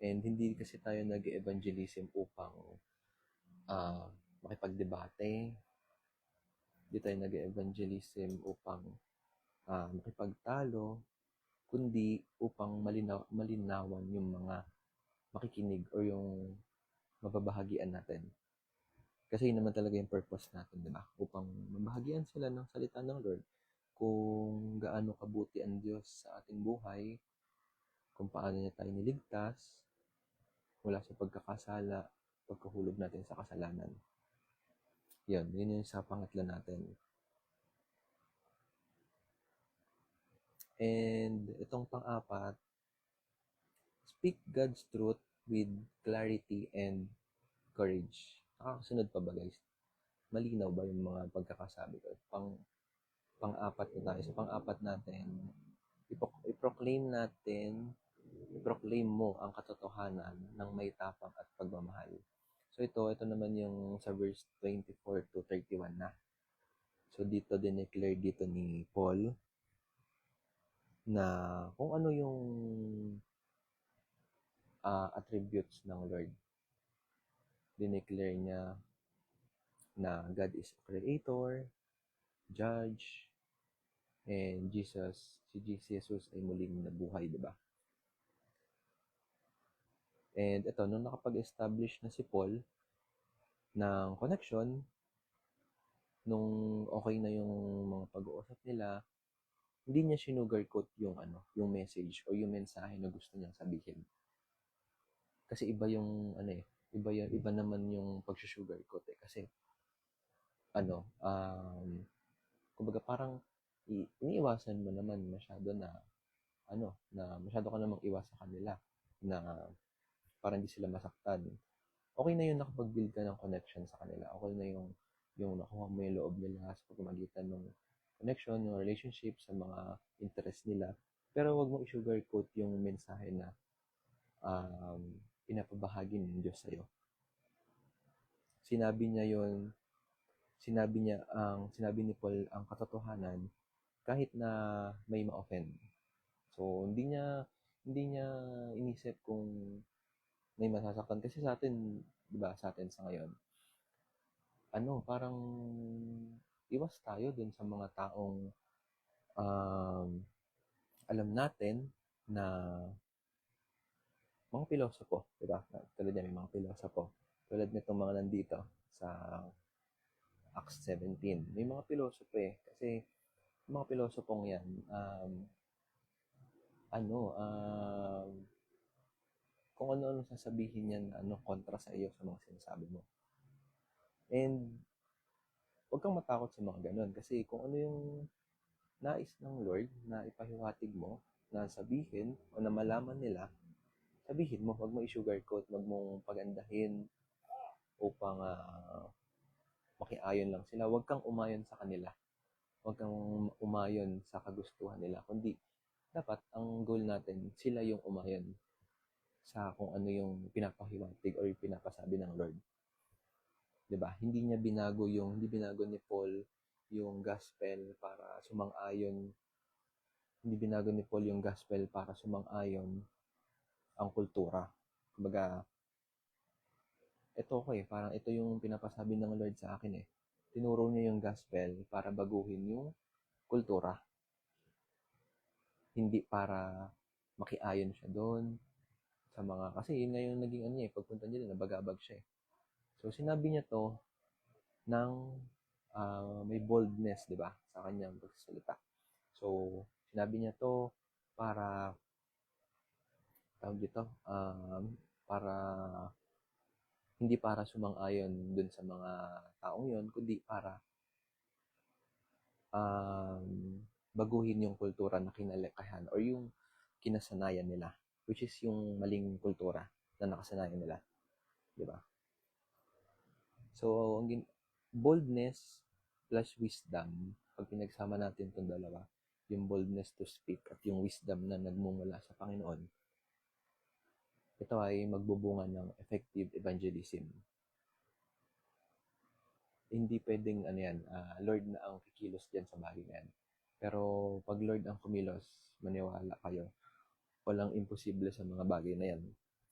And hindi kasi tayo nag-evangelism upang makipagdebate. Hindi tayo nag-evangelism upang makipagtalo, kundi upang malinawan yung mga makikinig o yung mababahagian natin. Kasi yun naman talaga yung purpose natin, di ba? Upang mabahagian sila ng salita ng Lord kung gaano kabuti ang Diyos sa ating buhay, kung paano niya tayo niligtas mula sa pagkakasala, pagkahulog natin sa kasalanan. Yun yung sa pangatlo natin. And itong pang-apat, speak God's truth with clarity and courage. Nakakasunod pa ba guys? Malinaw ba yung mga pagkakasabi ko? Pang-apat na tayo. So pang-apat natin, i-proclaim mo ang katotohanan ng may tapang at pagmamahal. So ito naman yung sa verse 24 to 31 na. So dito dineclare dito ni Paul na kung ano yung attributes ng Lord. Dineclare niya na God is creator, judge, and si Jesus ay muling nabuhay, di ba? And ito, nung nakapag-establish na si Paul ng connection, nung okay na yung mga pag-uusap nila, hindi niya sinugarcoat yung message o yung mensahe na gusto niyang sabihin. Kasi iba iba naman yung pag-sugarcoat eh. Kasi kumbaga parang iniiwasan mo naman masyado na masyado ka namang iwas sa kanila na para hindi sila masaktan. Okay na yun nakapag-build ka ng connection sa kanila. Okay na yung nakuha mo yung loob nila sa pagmamagitan ng connection, yung relationship sa mga interest nila. Pero wag mo i-sugarcoat yung mensahe na pinapabahagi ng Diyos sa'yo. sinabi niya yon, sinabi ni Paul ang katotohanan kahit na may ma-offend. So, hindi niya inisip kung may masasaktan. Kasi sa atin, di ba, sa atin sa ngayon, parang iwas tayo dun sa mga taong um, alam natin na mga pilosopo, di ba? Tulad yan, may mga pilosopo. Tulad nitong mga nandito sa Acts 17. May mga pilosopo eh. Kasi mga pilosopong yan, ano, kung ano-ano sasabihin yan na kontra sa iyo sa mga sinasabi mo. And huwag kang matakot sa mga ganun. Kasi kung ano yung nais ng Lord na ipahiwatig mo, na sabihin o na malaman nila, sabihin mo. Huwag mo i-sugarcoat, huwag mong pagandahin upang makiayon lang sila. Huwag kang umayon sa kanila. Huwag kang umayon sa kagustuhan nila. Kundi, dapat ang goal natin, sila yung umayon sa kung ano yung pinapahiwatig or yung pinapasabi ng Lord. 'Di ba? Hindi binago ni Paul yung gospel para sumang-ayon. Hindi binago ni Paul yung gospel para sumang-ayon ang kultura. Kumbaga, parang ito yung pinapasabi ng Lord sa akin eh. Tinuro niya yung gospel para baguhin yung kultura. Hindi para makiayon siya doon sa mga, kasi yun nga yung naging pagpunta niya, nabagabag siya eh. So, sinabi niya to ng may boldness, di ba, sa kanyang pagsasalita. So, sinabi niya to para, tawag dito, para, hindi para sumang-ayon dun sa mga taong yon, kundi para baguhin yung kultura na kinalakahan or yung kinasanayan nila, which is yung maling kultura na nakasanayan nila, di ba? So, boldness plus wisdom, pag pinagsama natin itong dalawa, yung boldness to speak at yung wisdom na nagmumula sa Panginoon, ito ay magbubunga ng effective evangelism. Hindi pwedeng Lord na ang kikilos dyan sa bagay yan. Pero pag Lord ang kumilos, maniwala kayo, walang imposible sa mga bagay na yan.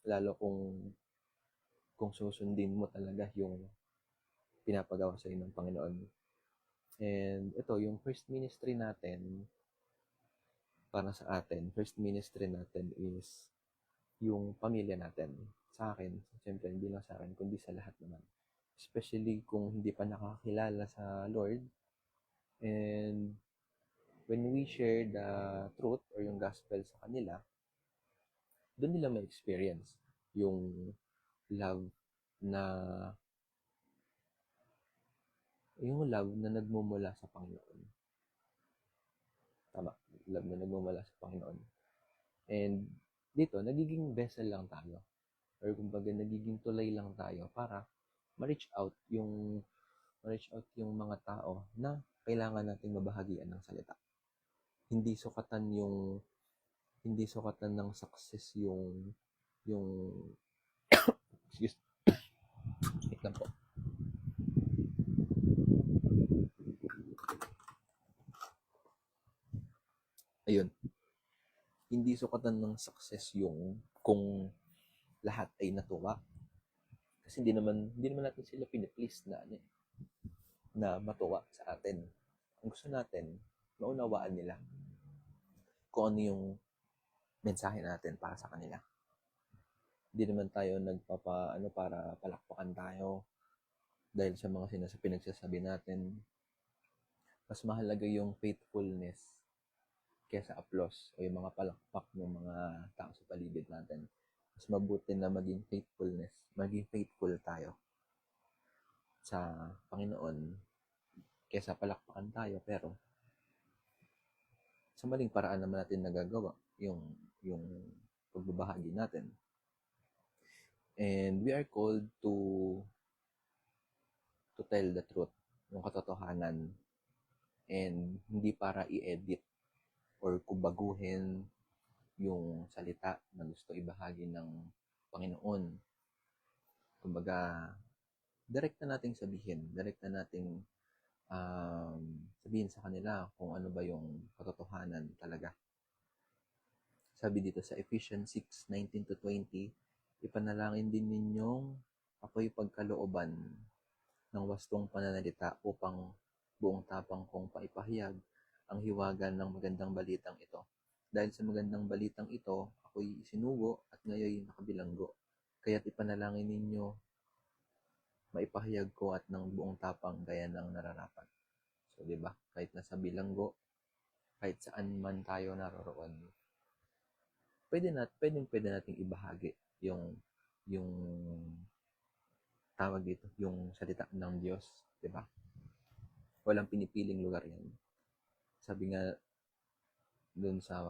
Lalo kung susundin mo talaga yung pinapagawa sa ng Panginoon. And ito, yung first ministry natin, para sa atin, first ministry natin is yung pamilya natin. Sa akin, siyempre, hindi lang sa akin, kundi sa lahat naman. Especially kung hindi pa nakakilala sa Lord. And when we share the truth or yung gospel sa kanila, doon nila ma-experience yung love na nagmumula sa Panginoon. Tama, love na nagmumula sa Panginoon. And dito, nagiging vessel lang tayo. Or kumbaga, nagiging tulay lang tayo para ma-reach out yung mga tao na kailangan nating mabahagian ng salita. Hindi sukatan ng success yung excuse wait lang po. Ayun. Hindi sukatan ng success yung kung lahat ay natuwa. Kasi hindi naman natin sila piniplease na matuwa sa atin. Ang gusto natin, maunawaan nila kung ano yung mensahe natin para sa kanila. Hindi naman tayo para palakpakan tayo dahil sa mga pinagsasabi natin. Mas mahalaga yung faithfulness kaysa applause o yung mga palakpak ng mga tao sa paligid natin. Mas mabuti na maging faithful tayo sa Panginoon kaysa palakpakan tayo pero sa maling paraan naman natin nagagawa yung pagbabahagi natin. And we are called to tell the truth, yung katotohanan, and hindi para i-edit or kubaguhin yung salita na gusto ibahagi ng Panginoon. Kumbaga, direct na nating sabihin, direct na nating sabihin sa kanila kung ano ba yung katotohanan talaga. Sabi dito sa Ephesians 6:19-20, ipanalangin din ninyong ako'y pagkalooban ng wastong pananalita upang buong tapang kong paipahayag ang hiwaga ng magandang balitang ito. Dahil sa magandang balitang ito, ako'y isinugo at ngayon nakabilanggo. Kaya't ipanalangin ninyo maipahayag ko at ng buong tapang gaya ng nararapat. So, di ba? Kahit nasa bilanggo, kahit saan man tayo naroroon, pwede nating ibahagi yung tawag dito, yung salita ng Diyos, di ba? Walang pinipiling lugar yan. Sabi nga dun sa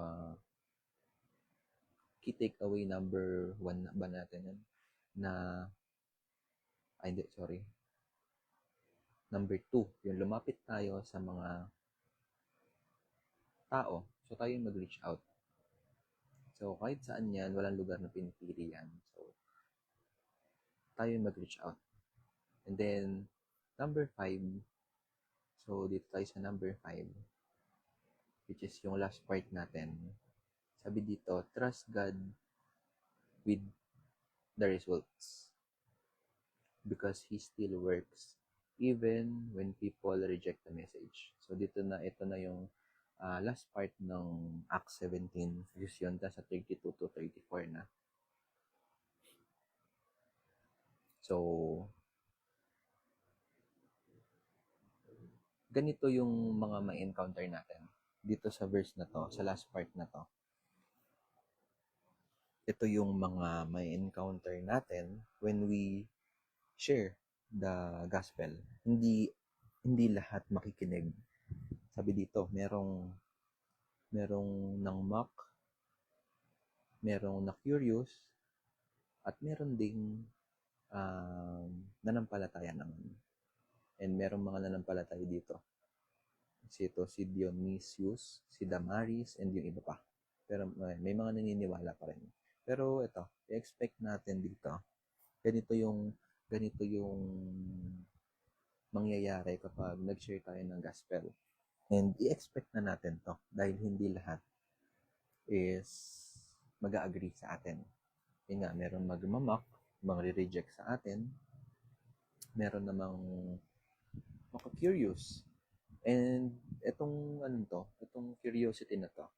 key takeaway number 1 ba natin yan? Number 2, yung lumapit tayo sa mga tao. So, tayo yung mag-reach out. So, kahit saan yan, walang lugar na pinipili yan. So, tayo yung mag-reach out. And then, number 5, so dito tayo sa number 5, which is yung last part natin. Sabi dito, trust God with the results because He still works even when people reject the message. So dito na, ito na yung last part ng Acts 17, which yun sa 32-34 na. So, ganito yung mga ma-encounter natin dito sa verse na to, sa last part na to. Ito yung mga ma-encounter natin when we share the gospel. Hindi lahat makikinig. Sabi dito, merong nang mock, merong na curious, at meron ding nanampalataya naman. And merong mga nanampalataya dito. Si Dionysius, si Damaris, and yung iba pa. Pero may mga naniniwala pa rin. Pero ito, i-expect natin dito, ganito yung mangyayari kapag nag-share tayo ng gospel. And i-expect na natin to dahil hindi lahat is mag-agree sa atin. Yun nga, meron magmamak, mag-reject sa atin, meron namang maka-curious. And itong curiosity na to,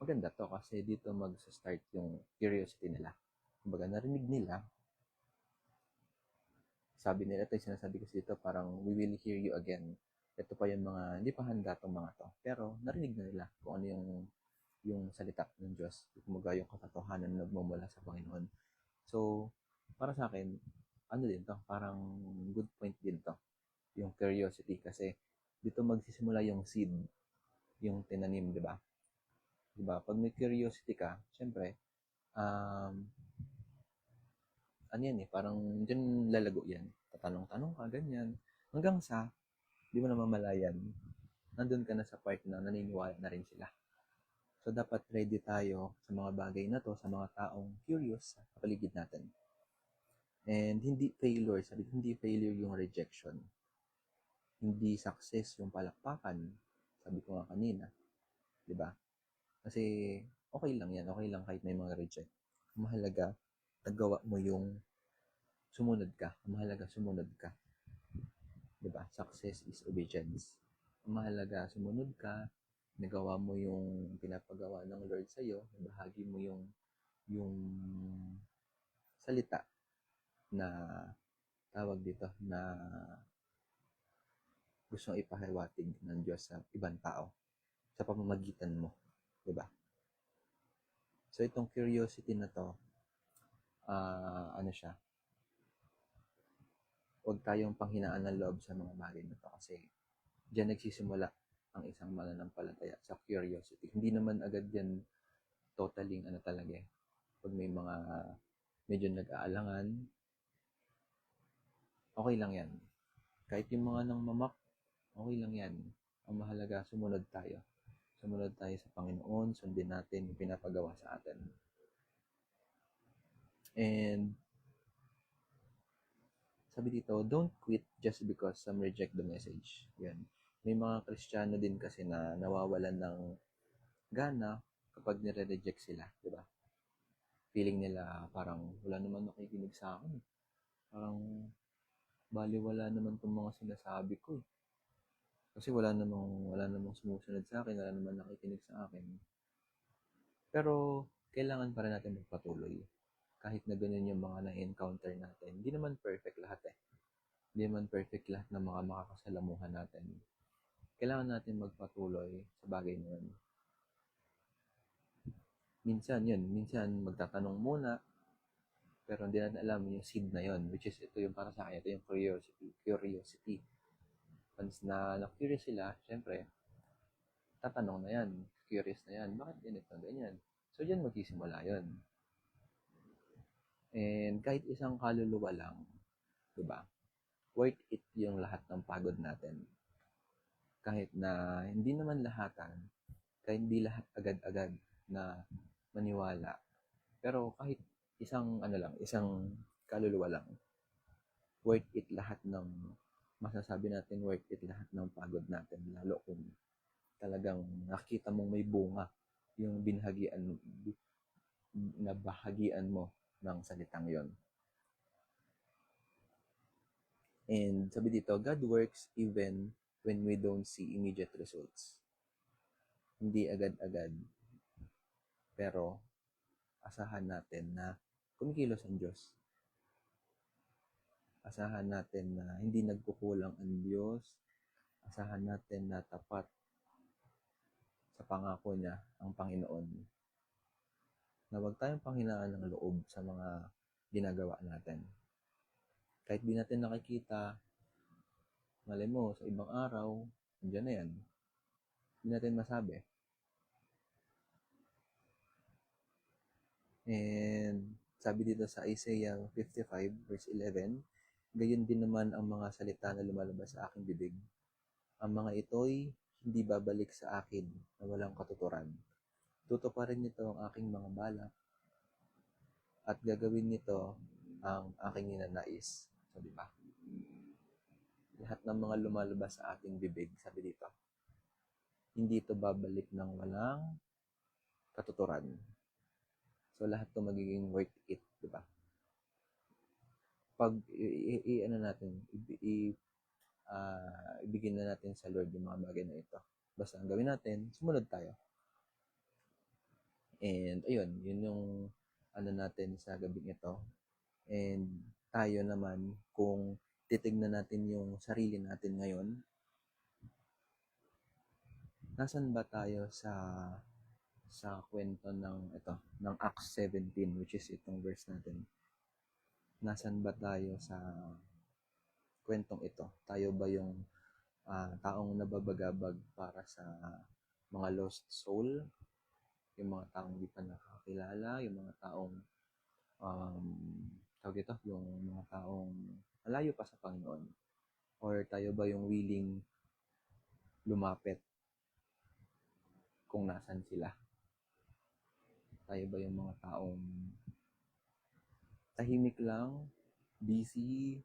maganda to kasi dito mag-start yung curiosity nila. Kumbaga, narinig nila, sabi nila, ito yung sinasabi kasi dito, parang we will hear you again. Ito pa yung mga, hindi pa handa tong mga to. Pero narinig na nila kung ano yung salita ng Diyos. Kumbaga yung katotohanan na nagmumula sa Panginoon. So, para sa akin, ano din to, parang good point din to. Yung curiosity kasi dito magsisimula yung seed, yung tinanim, di ba? Di ba? Pag may curiosity ka, syempre, ano yan parang dyan lalago yan. Tatanong-tanong ka, ganyan. Hanggang sa, di mo na mamalayan, nandun ka na sa part na naniniwala na rin sila. So, dapat ready tayo sa mga bagay na to, sa mga taong curious sa paligid natin. And hindi failure, hindi failure yung rejection. Hindi success yung palakpakan. Sabi ko nga kanina, di ba? Kasi okay lang yan, okay lang kahit may mga reject. Mahalaga, nagawa mo yung sumunod ka. Mahalaga, sumunod ka. Diba? Success is obedience. Mahalaga, sumunod ka, nagawa mo yung pinapagawa ng Lord sa'yo, nabahagi mo yung salita na tawag dito na gusto ipahiwatig ng Diyos sa ibang tao sa pamamagitan mo. Diba? So, itong curiosity na to, ano siya, huwag tayong panghinaan ng loob sa mga bagay na to kasi diyan nagsisimula ang isang mananampalataya sa curiosity. Hindi naman agad yan totaling talaga eh. Pag may mga medyo nag-aalangan, okay lang yan. Kahit yung mga nang mamak, okay lang yan. Ang mahalaga, sumunod tayo. Sumunod tayo sa Panginoon, sundin natin yung pinapagawa sa atin. And sabi dito, don't quit just because some reject the message. Yan. May mga Kristiyano din kasi na nawawalan ng gana kapag nire-reject sila, di ba? Feeling nila parang wala naman nakikinig sa akin. Parang baliwala naman itong mga sinasabi ko. Kasi wala namang sumusunod sa akin, wala naman nakikinig sa akin. Pero kailangan pa rin natin magpatuloy. Kahit na ganun yung mga na-encounter natin. Hindi naman perfect lahat eh. Hindi naman perfect lahat ng mga makakasalamuhan natin. Kailangan natin magpatuloy sa bagay na yun. Minsan magtatanong muna, pero hindi natin alam yung seed na yun, which is ito yung para sa akin, ito yung curiosity. Once na-curious sila, syempre, tatanong na yan, curious na yan, bakit ganito, ganyan. So, dyan magsisimula yun. And kahit isang kaluluwa lang, di ba? Worth it yung lahat ng pagod natin. Kahit na hindi naman lahatan, kahit hindi lahat agad-agad na maniwala. Pero kahit isang kaluluwa lang, worth it lahat ng masasabi natin, worth it lahat ng pagod natin, lalo kung talagang nakita mong may bunga yung nabahagian mo ng salitang yon. And sabi dito, God works even when we don't see immediate results. Hindi agad-agad, pero asahan natin na kumikilos ang Diyos. Asahan natin na hindi nagkukulang ang Diyos. Asahan natin na tapat sa pangako niya ang Panginoon. Na huwag tayong panghinaan ng loob sa mga ginagawa natin. Kahit di natin nakikita, malay mo, sa ibang araw, andyan na yan. Hindi natin masabi. And sabi dito sa Isaiah 55 verse 11, gayon din naman ang mga salita na lumalabas sa aking bibig. Ang mga ito'y hindi babalik sa akin na walang katuturan. Tutuparin nito ang aking mga balak at gagawin nito ang aking ninanais. So, di ba? Lahat ng mga lumalabas sa ating bibig, sabi dito, hindi ito babalik ng walang katuturan. So, lahat ito magiging worth it, di ba? Pag ibigin na natin sa Lord yung mga bagay na ito. Basta ang gawin natin, sumunod tayo. And ayun, yun yung natin sa gabing ito. And tayo naman, kung titignan natin yung sarili natin ngayon, nasan ba tayo sa kwento ng Acts 17, which is itong verse natin? Nasan ba tayo sa kwentong ito? Tayo ba yung taong nababagabag para sa mga lost soul? Yung mga taong hindi pa nakakilala? Yung mga taong yung mga taong malayo pa sa Panginoon? Or tayo ba yung willing lumapit kung nasan sila? Tayo ba yung mga taong tahimik lang, busy,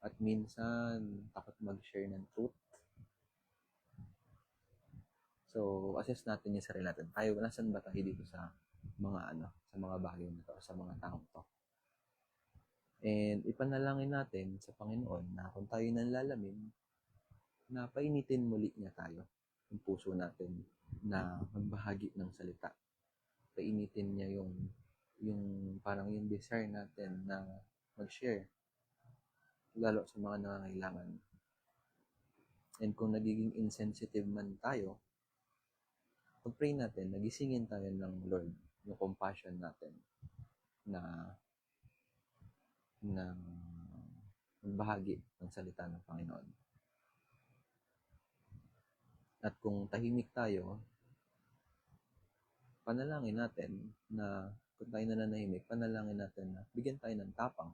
at minsan takot mag-share ng truth? So, assess natin yung sarili natin. Tayo, nasan ba tayo dito sa mga bagay na to, sa mga taong to? And ipanalangin natin sa Panginoon na kung tayo nanlalamin, na painitin muli niya tayo, yung puso natin, na magbahagi ng salita. Painitin niya yung parang yung desire natin na mag-share, lalo sa mga nangangailangan. And kung nagiging insensitive man tayo, pag-pray natin, nagisingin tayo ng Lord, yung compassion natin, na magbahagi ng salita ng Panginoon. At kung tahimik tayo, panalangin natin na kung tayo nananahimik, panalangin natin na bigyan tayo ng tapang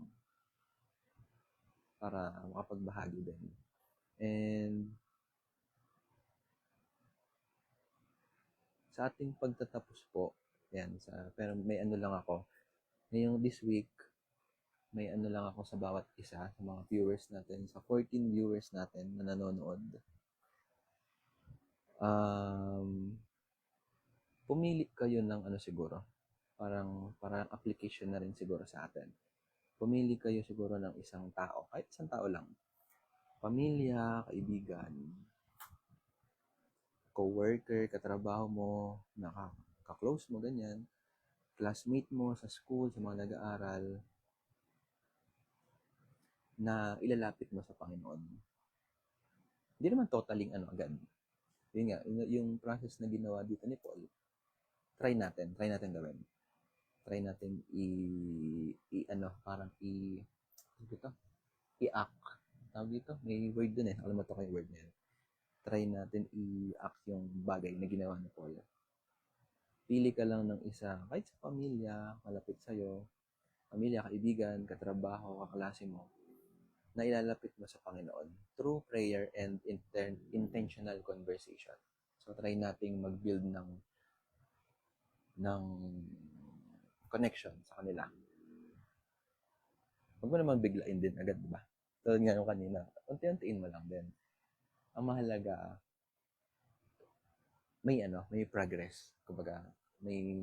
para makapagbahagi din. And sa ating pagtatapos po, pero may lang ako. Ngayong this week, may ano lang ako sa bawat isa, sa mga viewers natin, sa 14 viewers natin na nanonood. Pumili kayo ng ano siguro, parang application na rin siguro sa atin. Pumili kayo siguro ng isang tao, kahit isang tao lang. Pamilya, kaibigan, co-worker, katrabaho mo, ka-close mo, ganyan, classmate mo sa school, sa mga nag-aaral, na ilalapit mo sa Panginoon. Hindi naman totaling ano agad. Yun nga, yung process na ginawa dito ni Paul, try natin gawin. Try natin dito, i-act. Tawag dito, may word dun eh, nakalimutan ko yung word na yun. Try natin i-act yung bagay na ginawa ni Paul. Pili ka lang ng isa, kahit sa pamilya, malapit sa'yo, pamilya, kaibigan, katrabaho, kaklase mo, na ilalapit mo sa Panginoon through prayer and intentional conversation. So, try nating mag-build ng connection sa kanila. Huwag mo naman biglain din agad, diba? Tulad nga nung kanina, unti-untiin mo lang din. Ang mahalaga, may progress. Kumbaga, may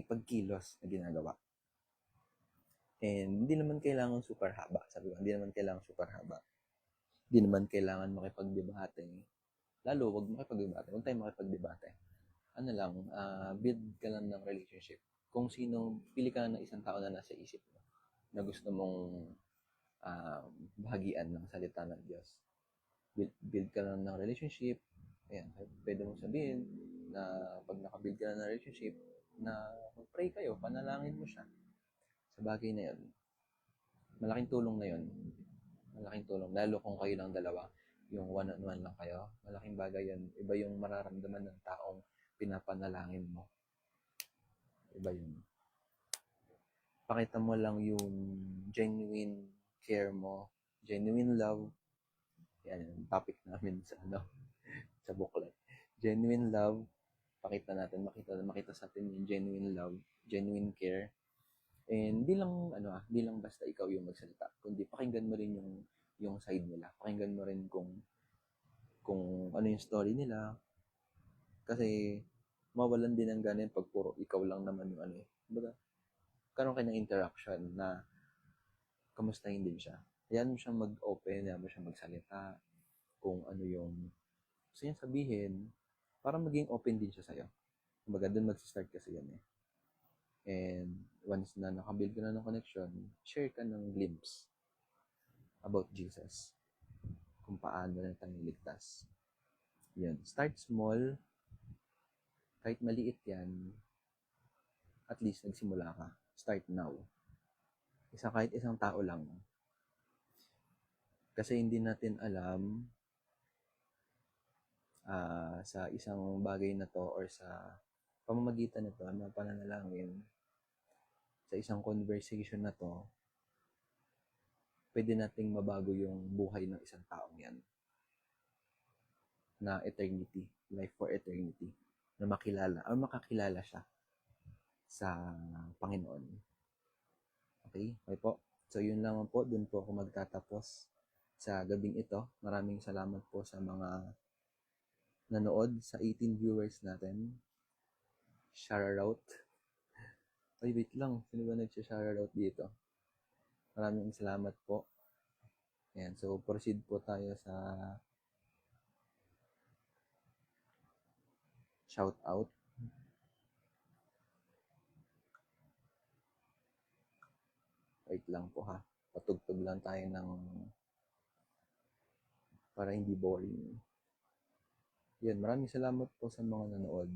pagkilos na ginagawa. And hindi naman kailangan super haba. Sabi ko, hindi naman kailangan super haba. Hindi naman kailangan makipagdebate. Lalo, wag makipagdebate. Huwag tayo makipagdebate. Ano lang, build ka lang ng relationship. Kung sino, pili ka ng isang tao na nasa isip mo na gusto mong bahagian ng salita ng Diyos. Build ka lang ng relationship. Ayan, pwede mong sabihin na pag nakabuild ka ng relationship, na mag-pray kayo, panalangin mo siya. Sa bagay na yun, malaking tulong na yun. Malaking tulong. Lalo kung kayo lang dalawa, yung one-on-one lang kayo, malaking bagay yun. Iba yung mararamdaman ng taong pinapanalangin mo. Iba yun. Pakita mo lang yung genuine care mo, genuine love. Yan yung topic namin sa booklet. Genuine love, makita sa atin yung genuine love, genuine care. And di lang basta ikaw yung magsalita, kundi pakinggan mo rin yung side nila. Pakinggan mo rin kung ano yung story nila. Kasi mawalan din ang ganin pag puro ikaw lang naman yung Baga, karoon kayo ng interaction na kamustahin din siya. Hayaan mo siyang mag-open, hayaan mo siyang magsalita kung ano yung gusto niya sabihin para maging open din siya sa'yo. Kumbaga, doon mag-start kasi yan eh. And once na nakabuild ka na ng connection, share ka ng glimpse about Jesus. Kung paano na tayo ligtas. Yan. Start small. Kahit maliit yan, at least nagsimula ka. Start now. Kahit isang tao lang. Kasi hindi natin alam sa isang bagay na to or sa pamamagitan nito na pananalangin, sa isang conversation na to, pwede nating mabago yung buhay ng isang taong yan. Na eternity, life for eternity. Na makakilala siya sa Panginoon. Okay po. So, yun lang po. Doon po ako magtatapos sa gabing ito. Maraming salamat po sa mga nanood, sa 18 viewers natin. Shoutout. Ay, wait lang. Sino ba nag-shoutout dito? Maraming salamat po. Ayan, so proceed po tayo sa shoutout. Wait lang po ha. Patugtog lang tayo ng para hindi boring. Yan, maraming salamat po sa mga nanood.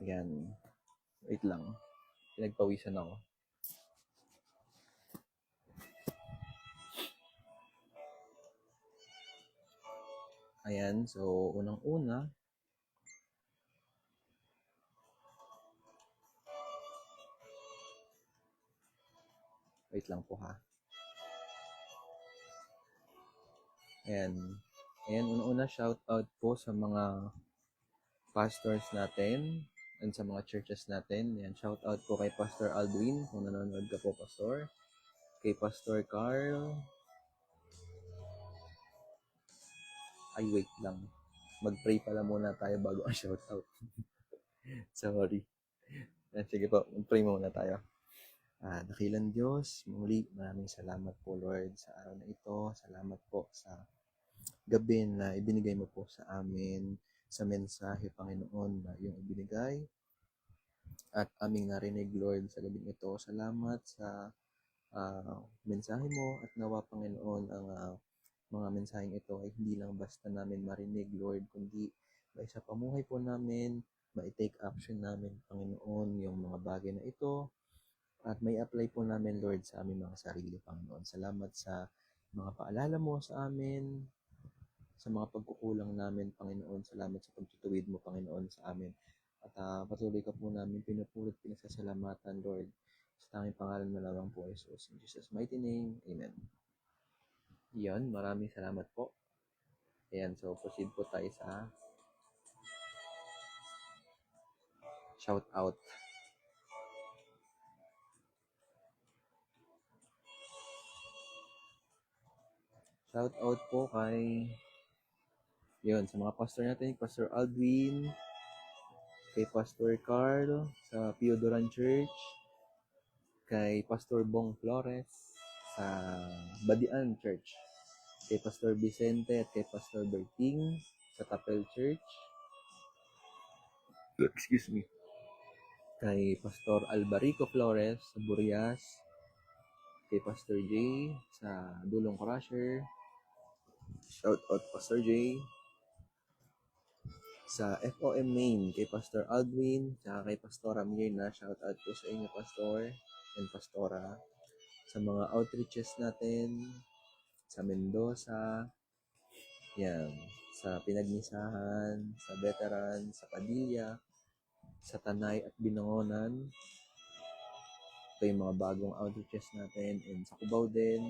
Ayan. Wait lang. Pinagpawisan ako. Ayan, so unang-una, wait lang po ha. Ayan. And una-una, shout out po sa mga pastors natin and sa mga churches natin. Yan, shout out po kay Pastor Aldwin, kung nanonood ka po, Pastor. Kay Pastor Carl. Ay, wait lang. Mag-pray pala muna tayo bago ang shout out. Sorry. Sige po, mag-pray muna tayo. Dakilang Diyos, muli maraming salamat po, Lord, sa araw na ito. Salamat po sa gabi na ibinigay mo po sa amin, sa mensahe, Panginoon, na iyong ibinigay at aming narinig, Lord, sa gabing ito. Salamat sa mensahe mo at nawa, Panginoon, ang mga mensaheng ito ay hindi lang basta namin marinig, Lord, kundi may sa pamuhay po namin, mai-take action namin, Panginoon, yung mga bagay na ito at may apply po namin, Lord, sa aming mga sarili, Panginoon. Salamat sa mga paalala mo sa amin, sa mga pagkukulang namin, Panginoon. Salamat sa pagtutuwid mo, Panginoon, sa amin. At patuloy ka po namin pinupulot, pinasasalamatan, Lord. Sa tanging pangalan mo lamang po, Jesus. In Jesus' mighty name, Amen. Yan, maraming salamat po. Ayan, so proceed po tayo sa shout out. Shout out po kay sa mga pastor natin, Pastor Aldwin, kay Pastor Carl sa Piodoran Church, kay Pastor Bong Flores sa Badian Church, kay Pastor Vicente at kay Pastor Berting sa Tapel Church, excuse me, kay Pastor Albarico Flores sa Burias, kay Pastor J sa Dulong Crusher, shout out Pastor J, sa FOM Main kay Pastor Aldwin, saka kay Pastora Mirna, shout out po sa inyo, Pastor and Pastora, sa mga outreaches natin sa Mendoza, yan, sa Pinagnisahan, sa Veteran, sa Padilla, sa Tanay at Binangonan. Ito yung mga bagong outreaches natin, and sa Cubao din,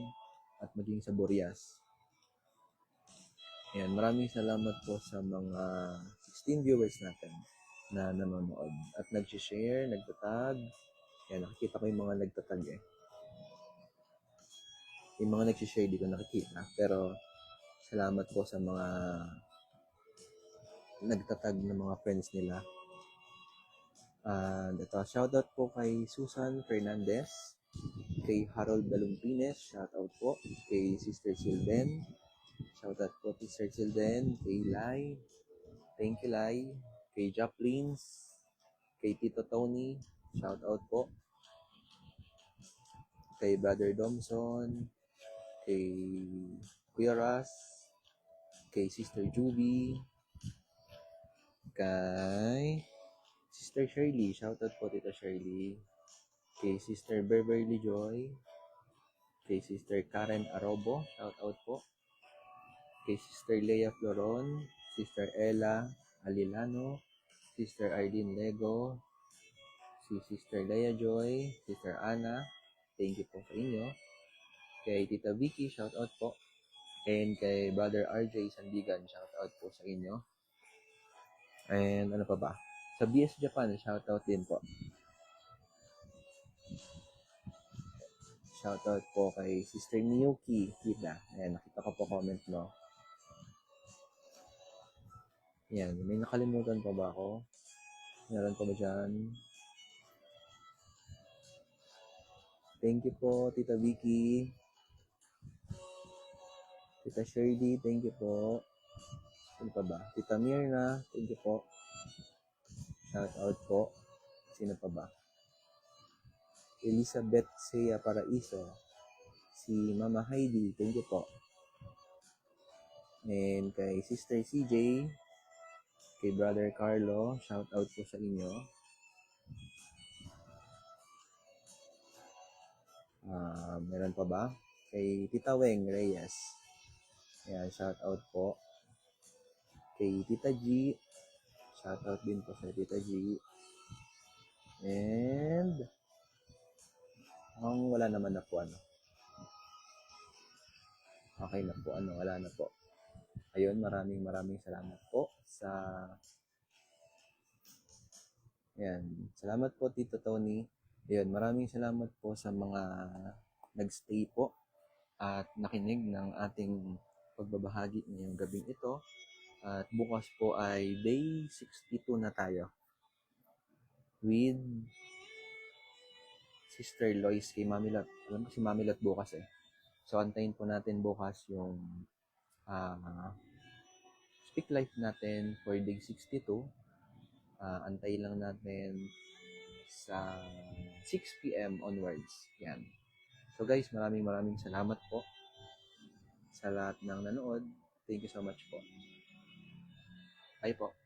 at maging sa Burias. Yan, maraming salamat po sa mga 16 viewers natin na nanonood at nag-share, nagtatag. Yan, nakikita ko yung mga nagtatag eh. Yung mga nag-share di ko nakikita, pero salamat po sa mga nagtatag ng mga friends nila. And ito, shoutout po kay Susan Fernandez, kay Harold Dalumpines, shoutout po, kay Sister Silden, shoutout po kay Sister Silden, kay Lai, thank you Lai, kay Japlins, kay Tito Tony, shoutout po, kay Brother Domson, kay Kuya Ras, kay Sister Juby, kay Sister Shirley, shoutout po Tita Shirley, kay Sister Beverly Joy, kay Sister Karen Arobo, shoutout po, kay Sister Leia Floron, Sister Ella Alilano, Sister Arlene Lego, si Sister Leia Joy, Sister Ana, thank you po sa inyo, kay Tita Vicky, shoutout po, and kay Brother RJ Sandigan, shoutout po sa inyo, and ano pa ba, sa BS Japan, shoutout din po. Shoutout po kay Sister Miyuki Kida. Ayan, nakita ko po comment mo. Ayan, may nakalimutan pa ba ako? Meron pa ba dyan? Thank you po, Tita Vicky. Tita Shirley, thank you po. Sino pa ba? Tita Mirna, thank you po. Shoutout po. Sino pa ba? Elizabeth Sea Paraiso. Si Mama Heidi, thank you po. And kay Sister CJ, kay Brother Carlo, shoutout po sa inyo. Meron pa ba? Kay Tita Weng Reyes. Ayan, shoutout po. Kay Tita G, shoutout din po sa Tita G. And wala naman na po ano. Okay na po, wala na po. Ayun, maraming salamat po sa Ayan. Salamat po, Tito Tony. Ayun, maraming salamat po sa mga nagstay po at nakinig ng ating pagbabahagi ngayong gabing ito. At bukas po ay day 62 na tayo with Sister Lois kay Mamilot. Alam ko si Mamilot bukas eh. So, antayin po natin bukas yung Speak Life natin for day 62. Antayin lang natin sa 6 p.m. onwards. Yan. So guys, maraming salamat po sa lahat ng nanood. Thank you so much po. Bye po.